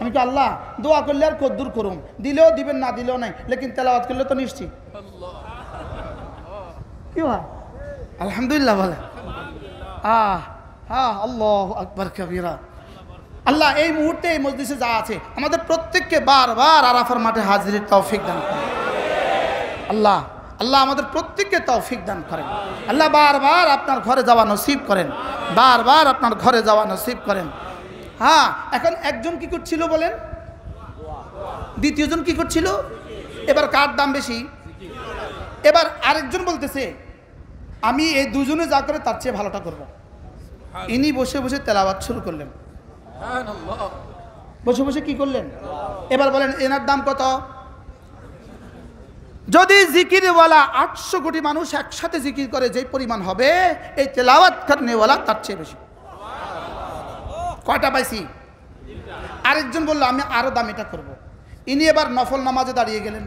Speaker 1: আমি কি আল্লাহ দোয়া করলে আর কদ্দুর করুন, দিলেও দিবেন না দিলেও নাই, লেকিন তেলাওয়াত করলে তো নিশ্চিত। কি হয়? আলহামদুলিল্লাহ বলে আল্লাহু আকবার কাবীরা। আল্লাহ এই মুহূর্তে এই মজলিসে যা আছে আমাদের প্রত্যেককে বারবার আরাফার মাঠে হাজিরের তৌফিক দান করেন। আল্লাহ আমাদের প্রত্যেককে তৌফিক দান করেন। আল্লাহ বারবার আপনার ঘরে যাওয়া নসিব করেন, বারবার আপনার ঘরে যাওয়া নসিব করেন। হ্যাঁ, এখন একজন কি করছিল বলেন? দ্বিতীয়জন কি করছিল? এবার কার দাম বেশি? এবার আরেকজন বলতেছে আমি এই দুজনে যা করে তার চেয়ে ভালোটা করব। ইনি বসে বসে তেলাওয়াত শুরু করলেন, বসে বসে কি করলেন? এবার বলেন এনার দাম কত? যদি জিকিরওয়ালা 800 কোটি মানুষ একসাথে জিকির করে যে পরিমাণ হবে, এই তেলাওয়াত করনেওয়ালা তার চেয়ে বেশি। কয়টা পাইছি? আরেকজন বলল আমি আরো দামিটা করব। ইনি এবার নফল নামাজে দাঁড়িয়ে গেলেন।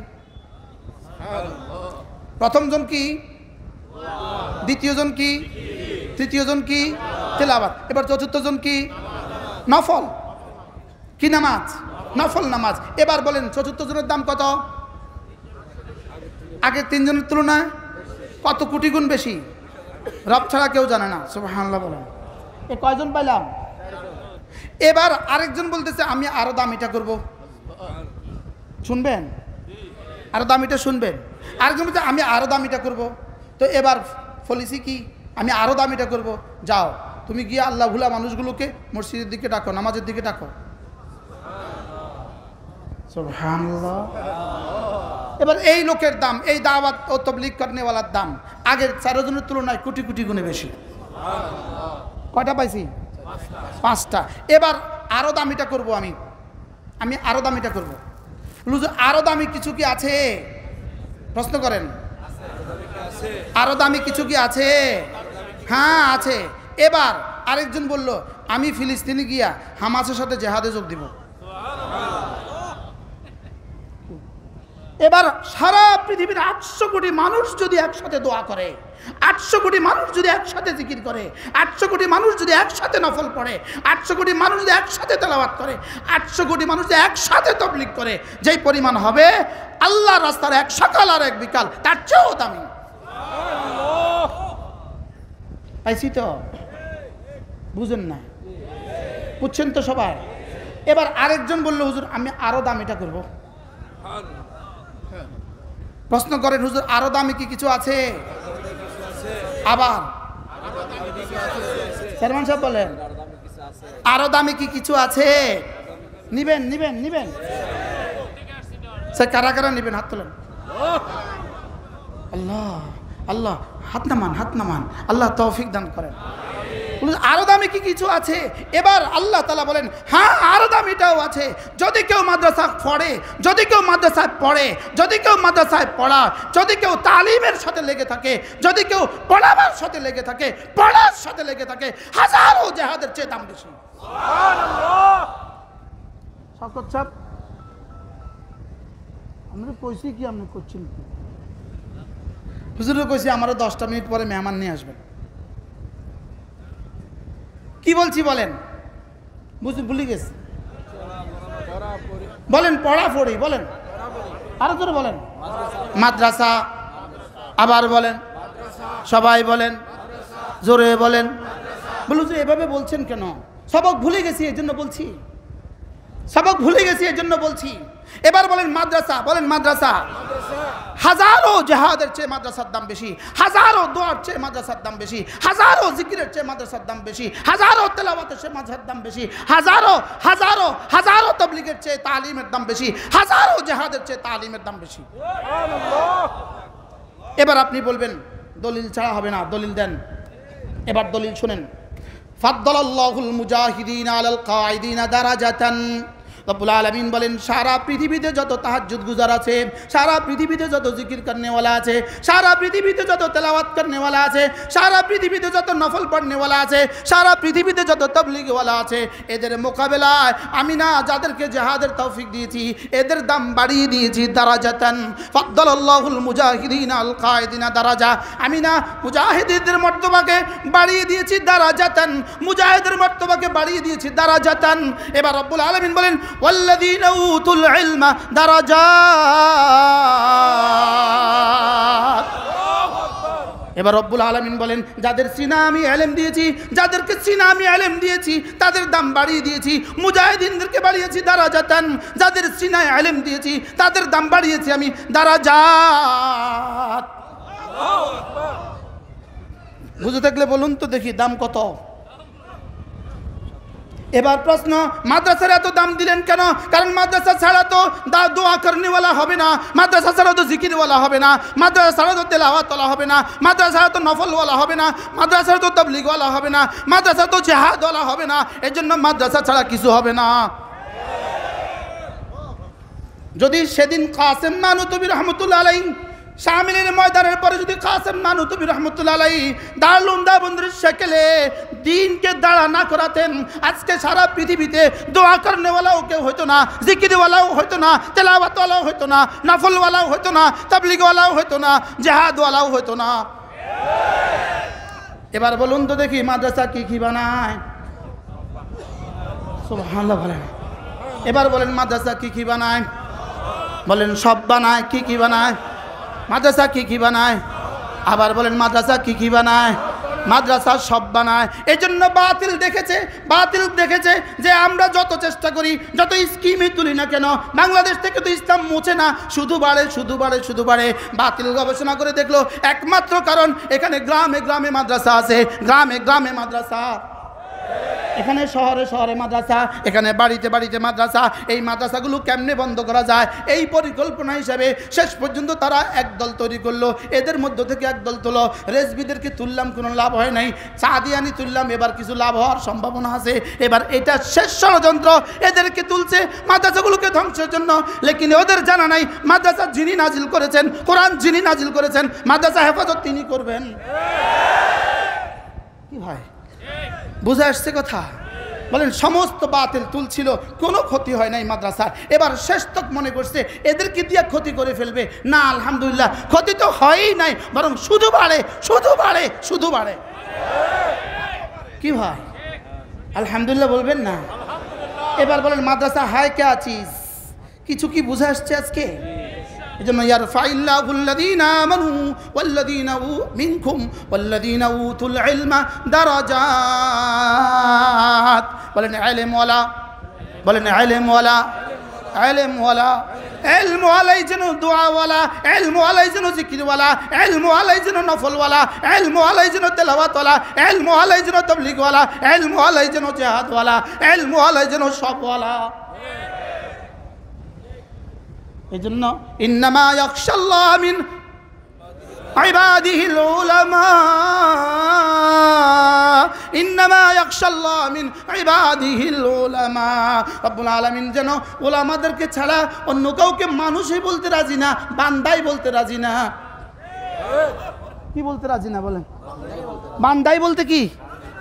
Speaker 1: প্রথমজন কি? দ্বিতীয়জন কি? তৃতীয়জন কি? তেলাওয়াত। এবার চতুর্থজন কি? নফল। কি নামাজ? নফল নামাজ। এবার বলেন চতুর্থজনের দাম কত? আগের তিনজনের তুলনায় কত কোটি গুণ বেশি? রব ছাড়া কেউ জানে না। সুবহানাল্লাহ বলেন। এ কয়জন পাইলাম? এবার আরেকজন বলতেছে আমি আরো দামিটা করব। শুনবেন? আরো দামিটা শুনবেন। আরেকজন বলছে আমি আরো দামিটা করব। তো এবার পলিসি কি? আমি আরো দামিটা করব। যাও তুমি গিয়ে আল্লাহ ভুলা মানুষগুলোকে মসজিদের দিকে ডাকো, নামাজের দিকে ডাকো। সুবহানাল্লাহ। এবার এই লোকের দাম, এই দাওয়াত ও তাবলীগ করনেওয়ালার দাম আগের 4 জনের তুলনায় কোটি কোটি গুণে বেশি। কয়টা পাইছি? 5টা। এবার আরো দামিটা করব আমি আরো দামিটা করব। আরো দামি কিছু কি আছে? প্রশ্ন করেন, আরো দামি কিছু কি আছে? হ্যাঁ আছে। এবার আরেকজন বলল আমি ফিলিস্তিনে গিয়া হামাসের সাথে জেহাদে যোগ দিব। এবার সারা পৃথিবীর 800 কোটি মানুষ যদি একসাথে দোয়া করে, 800 কোটি মানুষ যদি একসাথে জিকির করে, 800 কোটি মানুষ যদি একসাথে নফল পড়ে, 800 কোটি মানুষ যদি একসাথে তেলাওয়াত করে, 800 কোটি মানুষ যদি একসাথে তাবলীগ করে, যেই পরিমাণ হবে আল্লাহর রাস্তার এক সকাল আর এক বিকাল, তার চেয়েও দামি। পাইছি তো? বুঝেন না? বুঝছেন তো সবাই? এবার আরেকজন বলল হুজুর আমি আরো দামিটা করব। প্রশ্ন করেন হুজুর আরো দামি কি কিছু আছে? আবার সালমান সাহেব বলেন আরো দামি কি কিছু আছে? নিবেন নিবেন নিবেন সে কারা কারা নিবেন? হাত তোলেন। আল্লাহ আল্লাহ, হাত নামান আল্লাহ তৌফিক দান করেন। আরো দামি কি কিছু আছে? এবার আল্লাহ তাআলা বলেন হ্যাঁ আরো দামিটাও আছে। যদি কেউ মাদ্রাসা পড়ে, যদি কেউ মাদ্রাসায় পড়ে, যদি কেউ মাদ্রাসায় পড়া, যদি কেউ তালিমের সাথে লেগে থাকে, যদি কেউ পড়াবার সাথে লেগে থাকে, পড়ার সাথে লেগে থাকে, হাজারো জিহাদের চেয়ে দাম বেশি। সুবহানাল্লাহ। শওকত সাহেব আমরা কইছি কি, আপনি করছেন কি? হুজুরে কইছি আমারও 10টা মিনিট পরে মেহমান নিয়ে আসবেন। কি বলছি বলেন? ভুলে গেছি। বলেন পড়া পড়ি, বলেন আরো জোরে বলেন। মাদ্রাসা, আবার বলেন, সবাই বলেন, জোরে বলেন। বলুন যে এভাবে বলছেন কেন? সবক ভুলে গেছি এর জন্য বলছি, সবক ভুলে গেছি এর জন্য বলছি। এবার বলেন মাদ্রাসা, বলেন মাদ্রাসা। হাজারো জিহাদের চেয়ে মাদ্রাসার দাম বেশি, হাজারো দোয়ার চেয়ে মাদ্রাসার দাম বেশি, হাজারো জিকিরের চেয়ে মাদ্রাসার দাম বেশি, হাজারো তেলাওয়াতের চেয়ে মাদ্রাসার দাম বেশি, হাজারো হাজারো হাজারো তাবলীগের চেয়ে তালিমের দাম বেশি, হাজারো জিহাদের চেয়ে তালিমের দাম বেশি। এবার আপনি বলবেন দলিল ছাড়া হবে না, দলিল দেন। এবার দলিল শুনেন। ফাদ্দালাল্লাহুল মুজাহিদিনা আলাল কাঈদিনা দারাজাতান। রব্বুল আলামিন বলেন সারা পৃথিবীতে যত তাহাজ্জুদ গুজার আছে, সারা পৃথিবীতে যত জিকির করনেওয়ালা আছে, সারা পৃথিবীতে যত তেলাওয়াত করনেওয়ালা আছে, সারা পৃথিবীতে যত নফল পড়নেওয়ালা আছে, সারা পৃথিবীতে যত তাবলীগওয়ালা আছে, এদের মোকাবেলায় আমি না যাদেরকে জিহাদের তৌফিক দিয়েছি এদের দাম বাড়িয়ে দিয়েছি দারাজাতান। ফাদ্দালাল্লাহুল মুজাহিদিনা আল কাঈদিনা দারাজা। আমি না মুজাহিদদের মর্তবাকে বাড়িয়ে দিয়েছি দারাজাতান, মুজাহিদের মর্তবাকে বাড়িয়ে দিয়েছি দারাজাতান। এবার রব্বুল আলামিন বলেন ওয়াল্লাযীনা উতুল ইলমা দারাজাত। এবার রব্বুল আলামিন বলেন যাদের সিনা আমি ইলম দিয়েছি, যাদেরকে সিনা আমি ইলম দিয়েছি তাদের দাম বাড়িয়ে দিয়েছি, মুজাহিদিনদেরকে বাড়িয়েছি দারাজাতান। যাদের সিনায় ইলম দিয়েছি তাদের দাম বাড়িয়েছি আমি দারাজাত। বুঝে থাকলে বলুন তো দেখি দাম কত? এবার প্রশ্ন মাদ্রাসার এত দাম দিলেন কেন? কারণ মাদ্রাসা ছাড়া তো দোয়া করনেওয়ালা হবে না, মাদ্রাসা ছাড়া তো জিকিরওয়ালা হবে না, মাদ্রাসা ছাড়া তো তেলাওয়াতওয়ালা হবে না, মাদ্রাসা ছাড়া তো নফলওয়ালা হবে না, মাদ্রাসা ছাড়া তো তাবলীগওয়ালা হবে না, মাদ্রাসা তো জিহাদওয়ালা হবে না। এর জন্য মাদ্রাসা ছাড়া কিছু হবে না। যদি সেদিন কাসেম নানুতুবি রহমতুল্লাহ আলাইহি শামিলের ময়দানের পরে যদি কাসেম নানুতুবি রহমতুল্লাহ আলাইহি দারুল দেওবন্দের শেকেলে দিনকে দাঁড়া না করাতেন, আজকে সারা পৃথিবীতে দোয়া করনেওয়ালাও কেউ হইতো না, জিকিরওয়ালাও হইতো না, তেলাওয়াতওয়ালাও হইতো না, নফলওয়ালাও হইতো না, তাবলীগওয়ালাও হইতো না, জিহাদওয়ালাও হইতো না। এবার বলুন তো দেখি মাদ্রাসা কি কি বানায়? সুবহানাল্লাহ বলেন। এবার বলেন মাদ্রাসা কি কি বানায়? বলেন সব বানায়। কি কি বানায়? মাদ্রাসা কি কি বানায়? আবার বলেন মাদ্রাসা কি কি বানায়? মাদ্রাসা সব বানায়। এই জন্য বাতিল দেখেছে যে আমরা যত চেষ্টা করি, যত স্কিমই তুলি না কেন, বাংলাদেশ থেকে তো ইসলাম মুছে না, শুধু বাড়ে শুধু বাড়ে শুধু বাড়ে। বাতিল গবেষণা করে দেখলো একমাত্র কারণ এখানে গ্রামে গ্রামে মাদ্রাসা আছে, গ্রামে গ্রামে মাদ্রাসা। এখানে শহরে শহরে মাদ্রাসা, এখানে বাড়িতে বাড়িতে মাদ্রাসা। এই মাদ্রাসাগুলো কেমনে বন্ধ করা যায়, এই পরিকল্পনা হিসাবে শেষ পর্যন্ত তারা একদল তৈরি করলো। এদের মধ্য থেকে একদল তুলো, রেজবিদেরকে তুললাম, কোনো লাভ হয় নাই। সাদিয়ানি তুললাম, এবার কিছু লাভ হওয়ার সম্ভাবনা আছে। এবার এটা শেষ ষড়যন্ত্র, এদেরকে তুলছে মাদ্রাসাগুলোকে ধ্বংসের জন্য। লেকিন ওদের জানা নাই মাদ্রাসা যিনি নাজিল করেছেন, কোরআন যিনি নাজিল করেছেন, মাদ্রাসা হেফাজত তিনি করবেন। কি ভাই বুঝে আসছে কথা? বলেন সমস্ত বাতিল তুলছিল, কোনো ক্ষতি হয় নাই মাদ্রাসার। এবার শেষ তক মনে করছে এদেরকে দিয়ে ক্ষতি করে ফেলবে। না, আলহামদুলিল্লাহ, ক্ষতি তো হয়ই নাই, বরং শুধু বাড়ে, শুধু বাড়ে, শুধু বাড়ে। কি ভাই আলহামদুলিল্লাহ বলবেন না? এবার বলেন মাদ্রাসা হায় কে চিজ, কিছু কি বুঝে আসছে আজকে? এজন্য ইয়ারফাইল্লাহুল্লাযীনা আমানু ওয়াল্লাযীনা মিনকুম ওয়াল্লাযীনা উতুল ইলমা দারাজাত। বলেন ইলমওয়ালা, বলেন ইলমওয়ালা, ইলমওয়ালা, ইলমওয়ালাই যেন দোয়াওয়ালা, ইলমওয়ালাই যেন জিকিরওয়ালা, ইলমওয়ালাই যেন নফলওয়ালা, ইলমওয়ালাই যেন তেলাওয়াতওয়ালা, ইলমওয়ালাই যেন তাবলীগওয়ালা, ইলমওয়ালাই যেন জিহাদওয়ালা, ইলমওয়ালাই যেন সবওয়ালা। এজন্য ইন্নামা ইয়াখশাল্লাহ মিন ইবাদিহিল উলামা, ইন্নামা ইয়াখশাল্লাহ মিন ইবাদিহিল উলামা। রব্বুল আলামিন যেন উলামাদেরকে ছাড়া অন্য কাউকে মানুষই বলতে রাজি না, বান্দাই বলতে রাজি না। কি বলতে রাজি না বলেন? বান্দাই বলতে কি?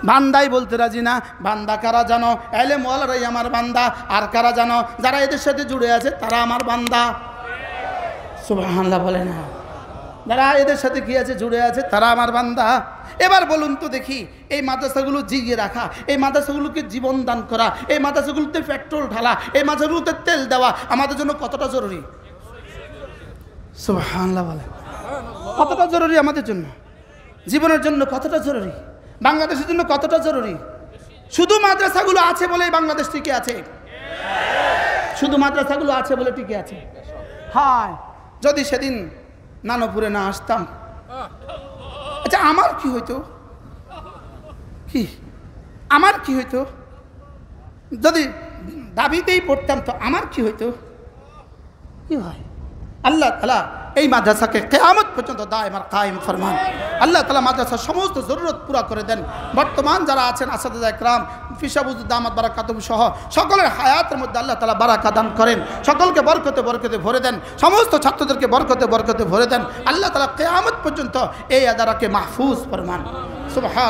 Speaker 1: বান্দাই বলতে রাজি না। বান্দা কারা জানো? এলেম ওয়ালারাই আমার বান্দা। আর কারা জানো? যারা এদের সাথে জুড়ে আছে তারা আমার বান্দা। সুবহানাল্লাহ বলে না? যারা এদের সাথে কি আছে, জুড়ে আছে, তারা আমার বান্দা। এবার বলুন তো দেখি, এই মাদ্রাসাগুলো জিগিয়ে রাখা, এই মাদ্রাসাগুলোকে জীবন দান করা, এই মাদ্রাসাগুলোতে পেট্রোল ঢালা, এই মাদ্রাসাগুলোতে তেল দেওয়া আমাদের জন্য কতটা জরুরি? সুবহানাল্লাহ বলে, কতটা জরুরি আমাদের জন্য, জীবনের জন্য কতটা জরুরি, বাংলাদেশের জন্য কতটা জরুরি। শুধু মাদ্রাসাগুলো আছে বলে বাংলাদেশ টিকে আছে, শুধু মাদ্রাসাগুলো আছে বলে টিকে আছে। হায় যদি সেদিন নানপুরে না আসতাম, আচ্ছা আমার কি হইতো? কি আমার কি হইতো? যদি দাবিতেই পড়তাম তো আমার কি হইতো? কি হয়? আল্লাহ তাআলা এই মাদ্রাসাকে কিয়ামত পর্যন্ত দায়মান কায়েম ফরমান। আল্লাহ তাআলা মাদ্রাসার সমস্ত জরুরত পুরা করে দেন। বর্তমান যারা আছেন আসাদুল ইকরাম, ফিসাবুজুদ দামাত বারাকাতুম সহ সকলের হায়াতের মধ্যে আল্লাহ তাআলা বারাকা দান করেন, সকলকে বরকতে বরকতে ভরে দেন, সমস্ত ছাত্রদেরকে বরকতে বরকতে ভরে দেন। আল্লাহ তাআলা কিয়ামত পর্যন্ত এই আদারাকে মাহফুজ ফরমান। সুবহান।